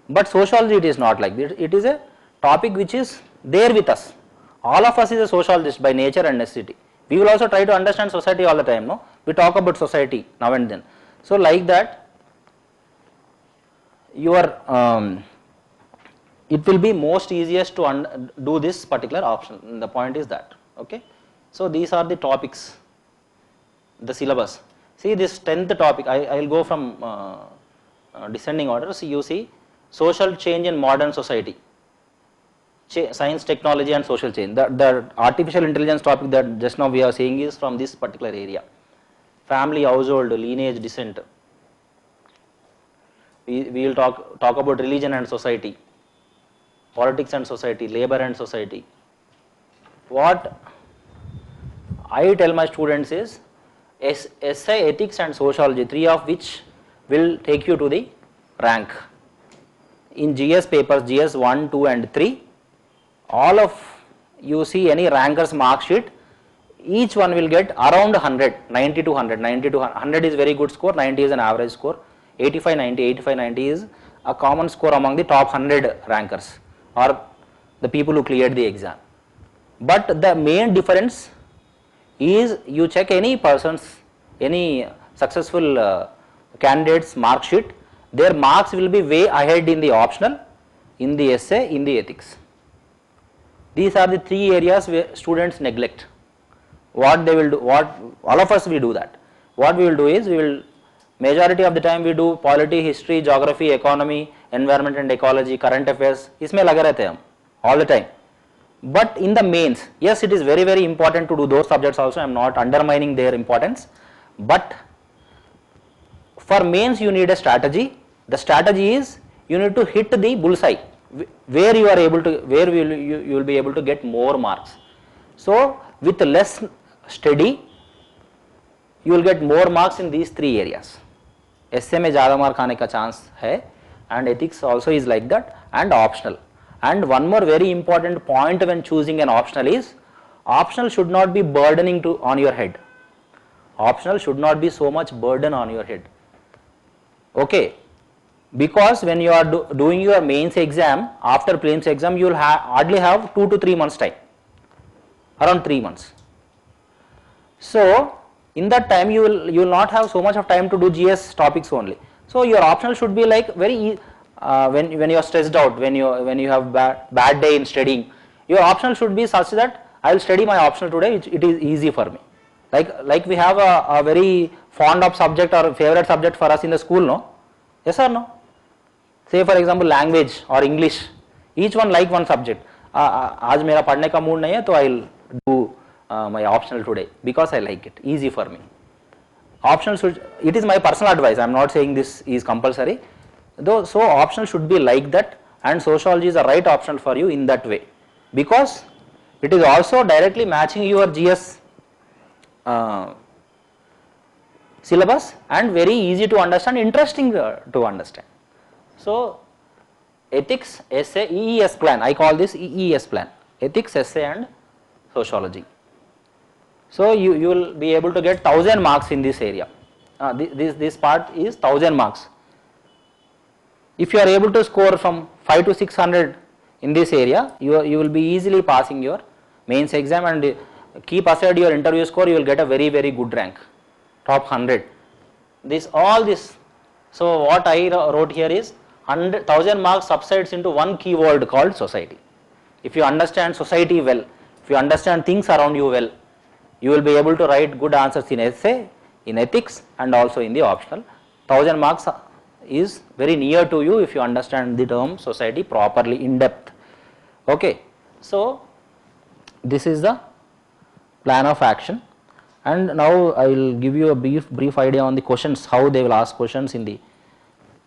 But sociology, it is not like this. It is a topic which is there with us. All of us is a sociologist by nature and necessity. We will also try to understand society all the time. No, we talk about society now and then. So like that, your it will be most easiest to do this particular option. The point is that. Okay. So these are the topics, the syllabus. See this 10th topic, I will go from descending order. So you see social change in modern society, science, technology and social change. The artificial intelligence topic that just now we are saying is from this particular area. Family, household, lineage, descent. We will talk about religion and society, politics and society, labor and society. What I tell my students is essay, ethics and sociology, three of which will take you to the rank. In GS papers, GS 1, 2 and 3, all of you see any ranker's mark sheet, each one will get around 100, 90 to 100, 90 to 100 is very good score, 90 is an average score, 85, 90, 85, 90 is a common score among the top 100 rankers or the people who cleared the exam. But the main difference is you check any person's, any successful candidate's mark sheet, their marks will be way ahead in the optional, in the essay, in the ethics. These are the three areas where students neglect. What they will do, what all of us we do that. What we will do is, we will majority of the time we do polity, history, geography, economy, environment and ecology, current affairs, इसमें लगे रहते हैं हम all the time. But in the mains, yes, it is very very important to do those subjects also, I am not undermining their importance, but for mains you need a strategy. The strategy is you need to hit the bullseye where you are able to, where you will be able to get more marks. So with less study you will get more marks in these three areas. Essay में ज़्यादा mark आने का chance है, and ethics also is like that, and optional. And one more very important point when choosing an optional is, optional should not be burdening on your head. Optional should not be so much burden on your head. Okay, because when you are doing your mains exam, after prelims exam, you will hardly have 2 to 3 months time, around 3 months. So in that time you will not have so much of time to do GS topics only. So your optional should be like very when you are stressed out, when you have bad day in studying, your optional should be such that I will study my optional today, it is easy for me. Like we have a very fond of subject or favorite subject for us in the school, no? Yes or no? Say for example language or English, each one like one subject. आज मेरा पढ़ने का mood नहीं है तो I will do my optional today because I like it, easy for me. Optional should, it is my personal advice, I am not saying this is compulsory. Though, so optional should be like that, and sociology is the right option for you in that way, because it is also directly matching your GS syllabus and very easy to understand, interesting to understand. So ethics, essay, EES plan, I call this EES plan, ethics, essay and sociology. So you will be able to get 1000 marks in this area. This part is 1000 marks. If you are able to score from 5 to 600 in this area, you will be easily passing your mains exam, and keep aside your interview score, you will get a very very good rank, top 100. All this. So what I wrote here is 1000 marks subsides into one keyword called society. If you understand society well, if you understand things around you well, you will be able to write good answers in essay, in ethics and also in the optional. 1000 marks is very near to you if you understand the term society properly in depth. Okay, so this is the plan of action, and now I will give you a brief idea on the questions, how they will ask questions in the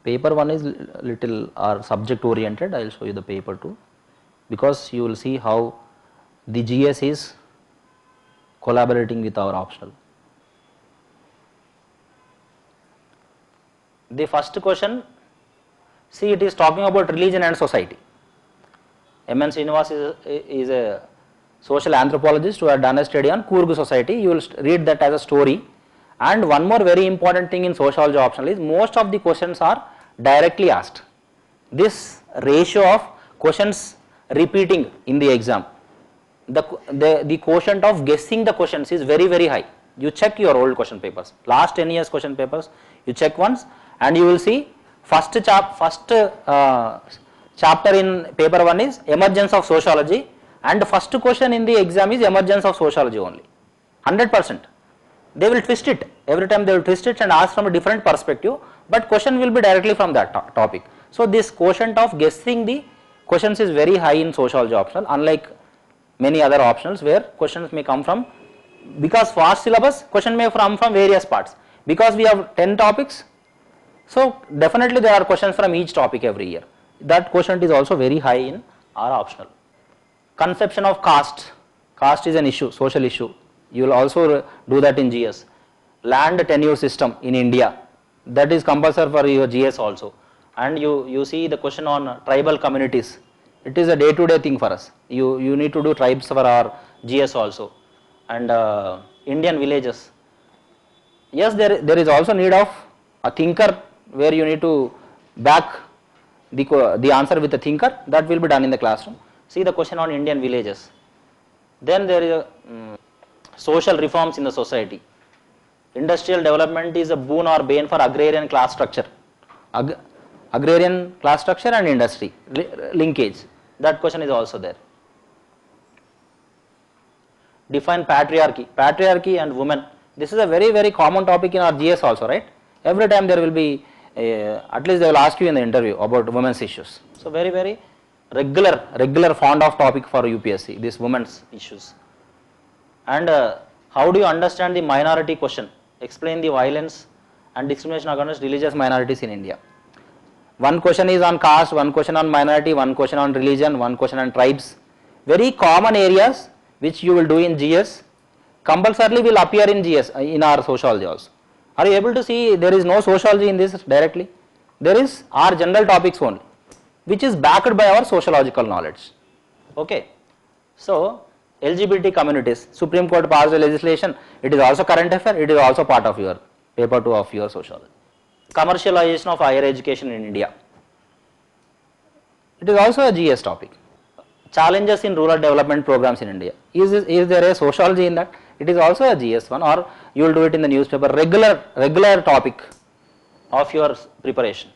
paper. One is little subject oriented, I will show you the paper 2, because you will see how the GS is collaborating with our optional. The first question, see, it is talking about religion and society. M.N. Srinivas is a social anthropologist who had done a study on Coorg society. You will read that as a story. And one more very important thing in sociology optional is most of the questions are directly asked. This ratio of questions repeating in the exam, the quotient of guessing the questions is very very high. You check your old question papers, last 10 years question papers, you check once, and you will see first chapter in paper 1 is emergence of sociology, and the first question in the exam is emergence of sociology only, 100%. They will twist it, every time they will twist it and ask from a different perspective, but question will be directly from that topic. So this quotient of guessing the questions is very high in sociology optional, unlike many other optionals where questions may come from, because fast syllabus question may come from various parts, because we have 10 topics, so definitely there are questions from each topic every year. That quotient is also very high in our optional. Conception of caste, caste is an issue, social issue, you will also do that in GS. Land tenure system in India, that is compulsory for your GS also. And you see the question on tribal communities, it is a day to day thing for us, you need to do tribes for our GS also. And Indian villages, yes, there is also need of a thinker where you need to back the answer with a thinker, that will be done in the classroom. See the question on Indian villages. Then there is a social reforms in the society. Industrial development is a boon or bane for agrarian class structure. Agrarian class structure and industry linkage, that question is also there. Define patriarchy and women. This is a very common topic in our GS also, right? Every time there will be at least they will ask you in the interview about women's issues. So very regular fond of topic for UPSC, this women's issues. And how do you understand the minority question? Explain the violence and discrimination against religious minorities in India. One question is on caste, one question on minority, one question on religion, one question on tribes. Very common areas which you will do in GS, compulsorily will appear in GS, in our sociology also. Are you able to see there is no sociology in this directly? There is our general topics only, which is backed by our sociological knowledge. Okay. So LGBT communities, Supreme Court passed a legislation, it is also current affair, it is also part of your paper 2 of your sociology. Commercialization of higher education in India, it is also a GS topic. Challenges in rural development programs in India, is there a sociology in that? It is also a GS one, or you will do it in the newspaper, regular topic of your preparation.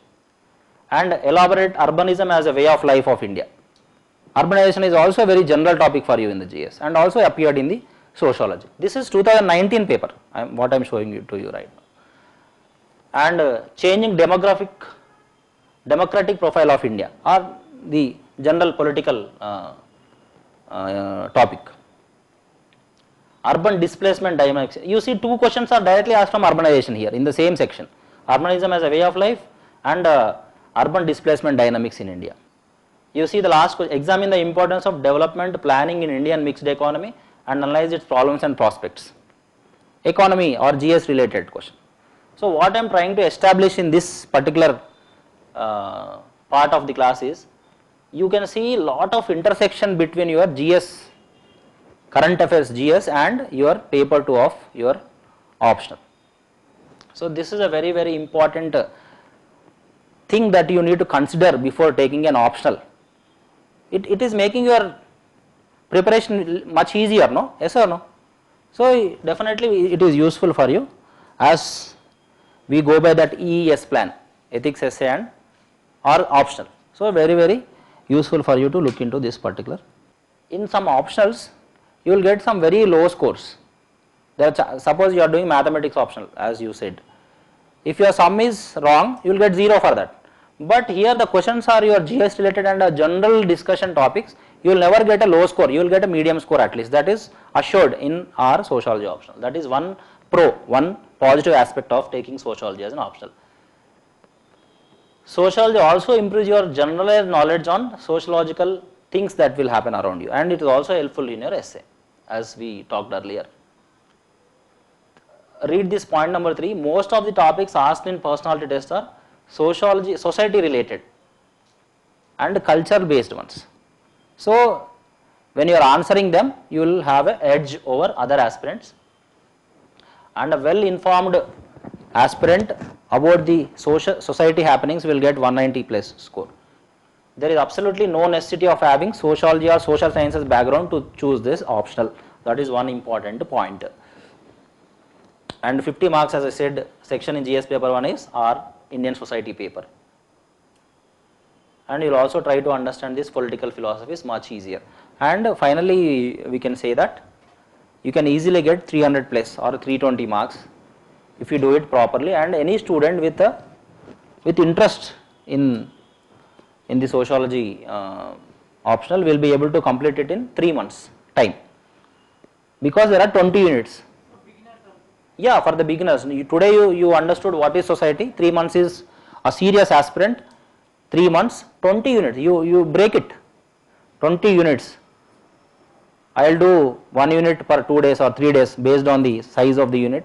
And elaborate urbanism as a way of life of India. Urbanization is also a very general topic for you in the GS and also appeared in the sociology. This is 2019 paper, what I am showing you to you right now. And changing democratic profile of India, or the general political topic. Urban displacement dynamics, you see 2 questions are directly asked from urbanization here in the same section. Urbanism as a way of life and urban displacement dynamics in India. You see the last question, examine the importance of development planning in Indian mixed economy and analyze its problems and prospects. Economy or GS related question. So what I am trying to establish in this particular part of the class is, you can see lot of intersection between your GS, current affairs GS, and your paper 2 of your optional. So this is a very important thing that you need to consider before taking an optional. It is making your preparation much easier, no? Yes or no? So definitely it is useful for you as we go by that EES plan, ethics essay and or optional. So very useful for you to look into this particular. In some optionals you will get some very low scores. Suppose you are doing mathematics optional, as you said, if your sum is wrong you will get 0 for that. But here the questions are your GS related and general discussion topics, you will never get a low score, you will get a medium score at least, that is assured in our sociology optional. That is one positive aspect of taking sociology as an optional. Sociology also improves your general knowledge on sociological things that will happen around you, and it is also helpful in your essay, as we talked earlier. Read this point number 3, most of the topics asked in personality test are society related and culture based ones. So when you are answering them, you will have an edge over other aspirants, and a well informed aspirant about the society happenings will get 190 plus score. There is absolutely no necessity of having sociology or social sciences background to choose this optional. That is one important point. And 50 marks, as I said, section in GS paper 1 is our Indian society paper. And you will also try to understand this political philosophy is much easier. And finally we can say that you can easily get 300 plus or 320 marks if you do it properly, and any student with interest in in the sociology optional will be able to complete it in 3 months time, because there are 20 units. Yeah, for the beginners. Today you understood what is society. 3 months is a serious aspirant. 3 months, 20 units. You break it. 20 units. I will do 1 unit per 2 days or 3 days based on the size of the unit.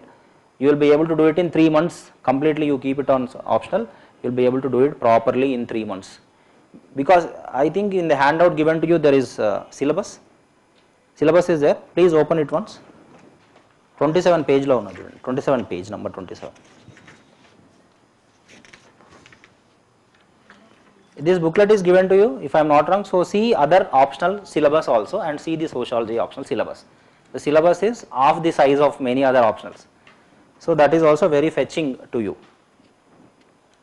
You will be able to do it in 3 months completely. You keep it on optional. You will be able to do it properly in 3 months. Because I think in the handout given to you there is syllabus. Syllabus is there. Please open it once. 27 page lo unnadu chudandi. 27 page number 27. This booklet is given to you if I am not wrong. So see other optional syllabus also and see the sociology optional syllabus. The syllabus is half the size of many other optionals. So that is also very fetching to you.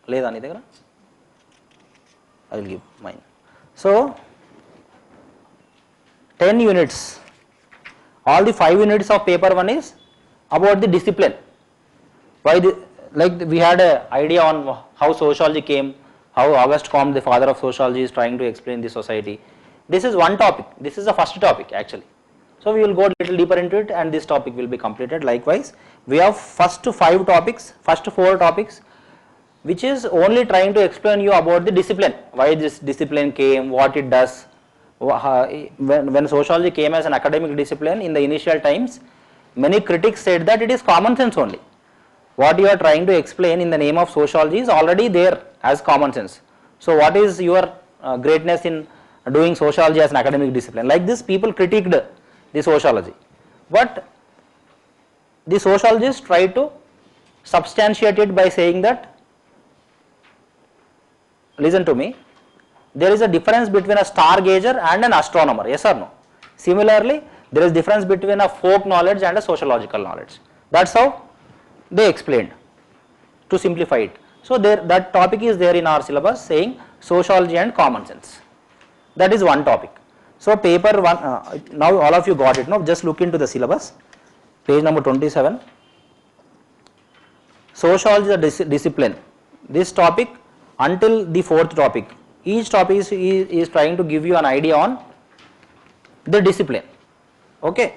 Leda ni daggara? I will give mine. So 10 units. All the 5 units of paper 1 is about the discipline. Why like we had an idea on how sociology came, how Auguste Comte, the father of sociology, is trying to explain the society. This is one topic. This is the first topic actually. So we will go a little deeper into it and this topic will be completed. Likewise, we have first 5 topics, first 4 topics, which is only trying to explain you about the discipline, why this discipline came, what it does. When sociology came as an academic discipline in the initial times, many critics said that it is common sense only. What you are trying to explain in the name of sociology is already there as common sense. So what is your greatness in doing sociology as an academic discipline? Like this, people critiqued the sociology, but the sociologists tried to substantiate it by saying that, listen to me, there is a difference between a stargazer and an astronomer, yes or no? Similarly, there is difference between a folk knowledge and a sociological knowledge. That's how they explained, to simplify it. So that topic is there in our syllabus saying sociology and common sense. That is one topic. So paper 1, now all of you got it, no? Just look into the syllabus, page number 27. Sociology is a discipline. This topic until the 4th topic. Each topic is trying to give you an idea on the discipline. Okay,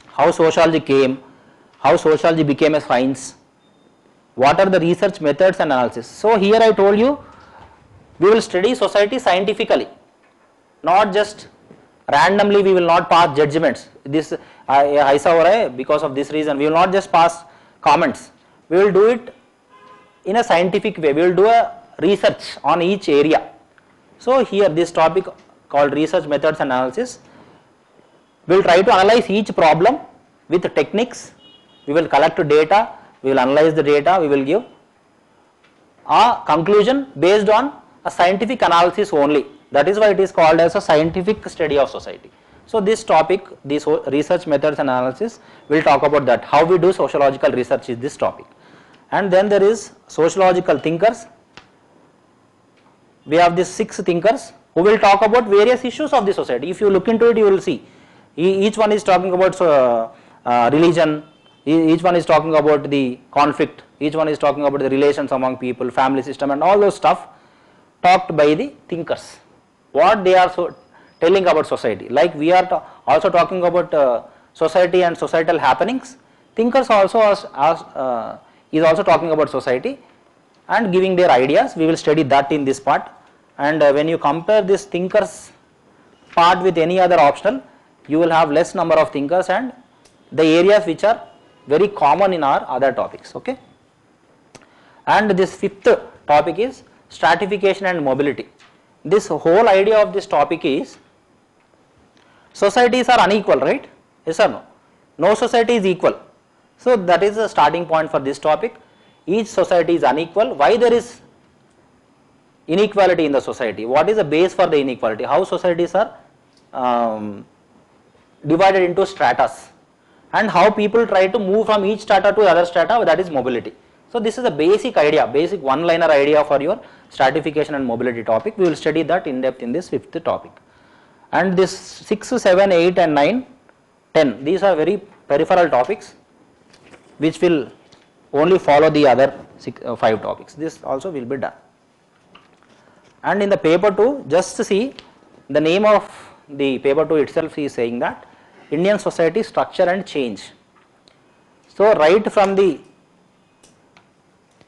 how sociology came, how sociology became a science, what are the research methods and analysis. So here I told you we will study society scientifically, not just randomly. We will not pass judgments. This aisa ho raha hai because of this reason. We will not just pass comments. We will do it in a scientific way. We will do a research on each area. So here this topic called research methods and analysis, we will try to analyze each problem with techniques. We will collect data, we will analyze the data, we will give a conclusion based on a scientific analysis only. That is why it is called as a scientific study of society. So this topic, this research methods and analysis, we will talk about that. How we do sociological research is this topic. And then there is sociological thinkers. We have these 6 thinkers who will talk about various issues of the society. If you look into it, you will see each one is talking about religion, each one is talking about the conflict, each one is talking about the relations among people, family system and all those stuff talked by the thinkers. What they are telling about society. Like we are also talking about society and societal happenings. Thinkers also is also talking about society and giving their ideas. We will study that in this part. And when you compare this thinkers part with any other optional, you will have less number of thinkers and the areas which are very common in our other topics. Okay. And this 5th topic is stratification and mobility. This whole idea of this topic is societies are unequal, right? Yes or no? No society is equal. So that is the starting point for this topic. Each society is unequal. Why there is inequality in the society? What is the base for the inequality? How societies are divided into stratas and how people try to move from each strata to other strata, that is mobility. So this is a basic idea, basic one-liner idea for your stratification and mobility topic. We will study that in depth in this 5th topic. And this 6, 7, 8 and 9, 10, these are very peripheral topics which will only follow the other 5 topics. This also will be done. And in the paper 2, just see the name of the paper 2 itself is saying that Indian society structure and change. So right from the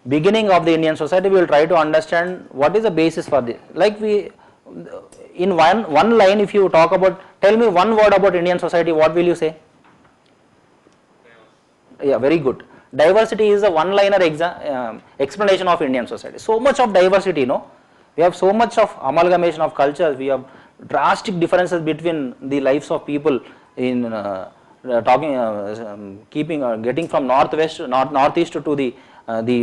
beginning of the Indian society, we will try to understand what is the basis for this. Like we, in one line, if you talk about, tell me one word about Indian society, what will you say? Yeah, very good. Diversity is a one-liner explanation of Indian society. So much of diversity, you know. We have so much of amalgamation of cultures. We have drastic differences between the lives of people in getting from northeast to the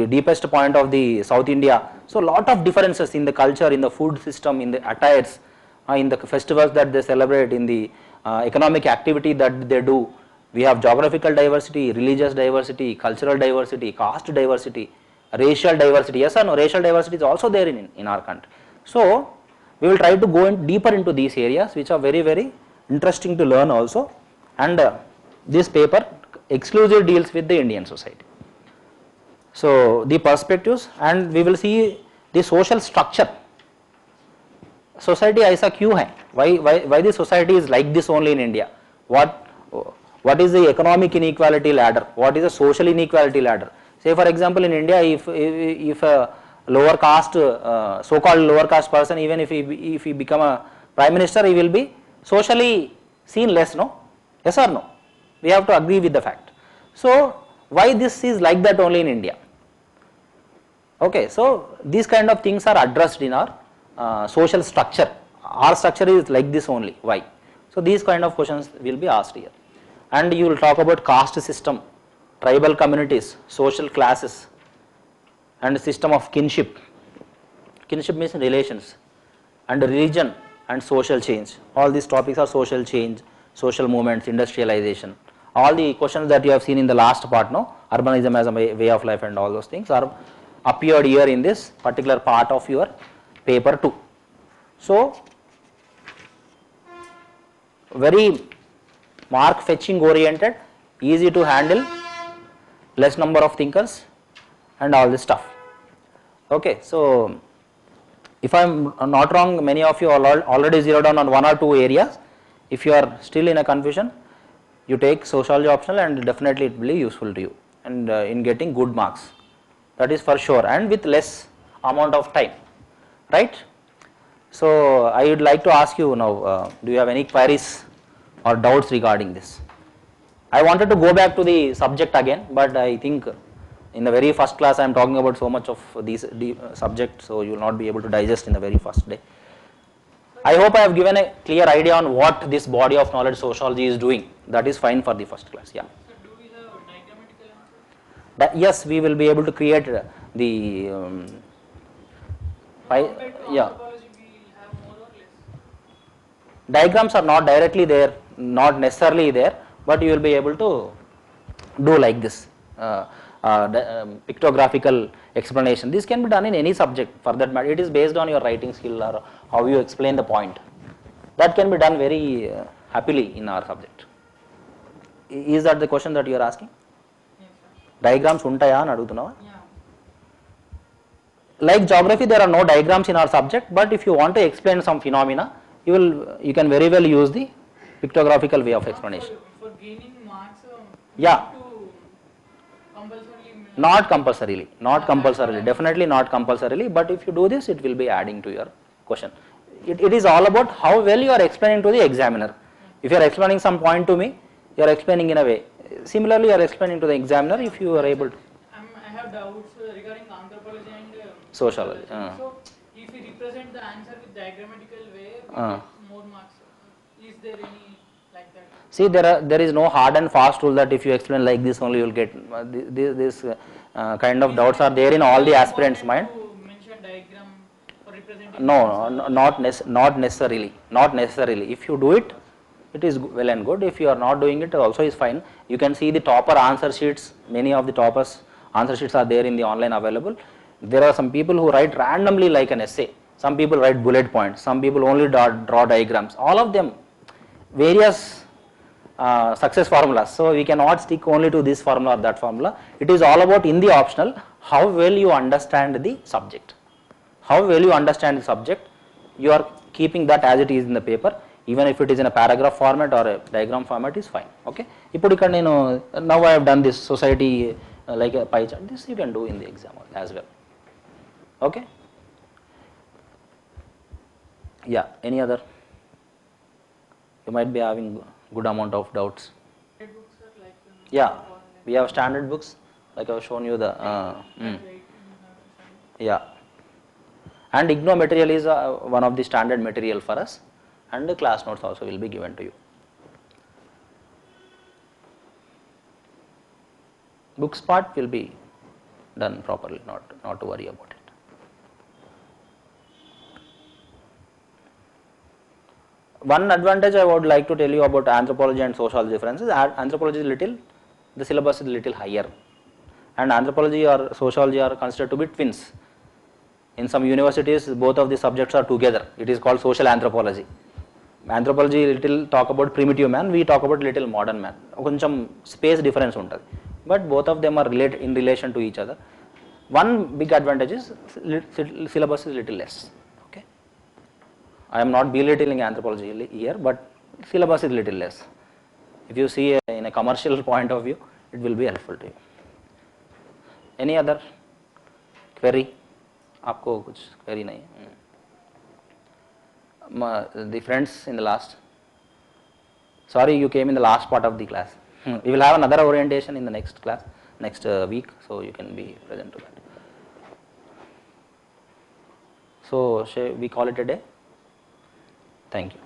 deepest point of the South India. So lot of differences in the culture, in the food system, in the attires, in the festivals that they celebrate, in the economic activity that they do. We have geographical diversity, religious diversity, cultural diversity, caste diversity, racial diversity. Yes or no? Racial diversity is also there in our country. So we will try to go in deeper into these areas, which are very, very interesting to learn also. And this paper exclusively deals with the Indian society. So the perspectives, and we will see the social structure. Society aisa क्यों है? Why the society is like this only in India? What is the economic inequality ladder? What is the social inequality ladder? Say for example, in India, if a lower caste, so-called lower caste person, even if he become a prime minister, he will be socially seen less, no? Yes or no? We have to agree with the fact. So why this is like that only in India? Okay, so these kind of things are addressed in our social structure. Our structure is like this only. Why? So these kind of questions will be asked here. And you will talk about caste system, tribal communities, social classes, and system of kinship. Kinship means relations, and religion and social change. All these topics are social change, social movements, industrialization. All the questions that you have seen in the last part, no, urbanism as a way of life and all those things are appeared here in this particular part of your paper 2. So very mark fetching oriented, easy to handle, less number of thinkers and all this stuff. Okay, so if I am not wrong, many of you already zeroed down on one or two areas. If you are still in a confusion, you take sociology optional and definitely it will be useful to you and in getting good marks, that is for sure, and with less amount of time, right? So I would like to ask you now, do you have any queries or doubts regarding this? I wanted to go back to the subject again, but I think in the very first class I am talking about so much of these subjects, so you will not be able to digest in the very first day. I hope I have given a clear idea on what this body of knowledge sociology is doing. That is fine for the first class. Yeah. So do we have diagrammatical answer? Yes, we will be able to create the yeah. Anthropology we have more or less. Diagrams are not directly there, not necessarily there, but you will be able to do like this pictographical explanation. This can be done in any subject for that matter. It is based on your writing skill or how you explain the point. That can be done very happily in our subject. Is that the question that you are asking? Yes, sir. Diagrams untaya ani adugutunnava? Yeah. Like geography, there are no diagrams in our subject, but if you want to explain some phenomena, you can very well use the pictographical way of explanation. For gaining marks, Yeah. compulsorily. Not compulsorily, definitely not compulsorily, but if you do this, it will be adding to your question. It is all about how well you are explaining to the examiner. If you are explaining some point to me, you are explaining in a way. Similarly, you are explaining to the examiner if you are able to. I have doubts regarding anthropology and Sociology. So, if we represent the answer with diagrammatical way, we get more marks. Is there any like that? See, there is no hard and fast rule that if you explain like this only you will get this kind of doubts are there in all the aspirants' mind. To mention diagram for representing. No, not necessarily. Not necessarily. If you do it, it is well and good. If you are not doing it, also is fine. You can see the topper answer sheets. Many of the toppers answer sheets are there in the online available. There are some people who write randomly like an essay. Some people write bullet points. Some people only draw diagrams. All of them various success formulas. So we cannot stick only to this formula or that formula. It is all about in the optional how well you understand the subject, how well you understand the subject, you are keeping that as it is in the paper, even if it is in a paragraph format or a diagram format is fine. Okay. ఇప్పుడు ఇక్కడ నేను now I have done this society like a pie chart, this you can do in the exam as well. Okay. Yeah, any other? You might be having good amount of doubts. Books are like Yeah, we have standard books like I have shown you the yeah, and IGNOU material is one of the standard material for us, and the class notes also will be given to you. Books part will be done properly, not to worry about it. One advantage I would like to tell you about anthropology and sociology differences. Anthropology is little, the syllabus is little higher, and anthropology or sociology are considered to be twins. In some universities, both of the subjects are together. It is called social anthropology. Anthropology little talk about primitive man, we talk about little modern man. కొంచెం space difference ఉంటుంది, but both of them are in relation to each other. One big advantage is syllabus is little less. Okay, I am not belittling anthropology here, but syllabus is little less. If you see in a commercial point of view, it will be helpful to you. Any other query? आपको कुछ query नहीं? The friends in the last, sorry you came in the last part of the class. We will have another orientation in the next class, next week, so you can be present to that. So shall we call it a day? Thank you.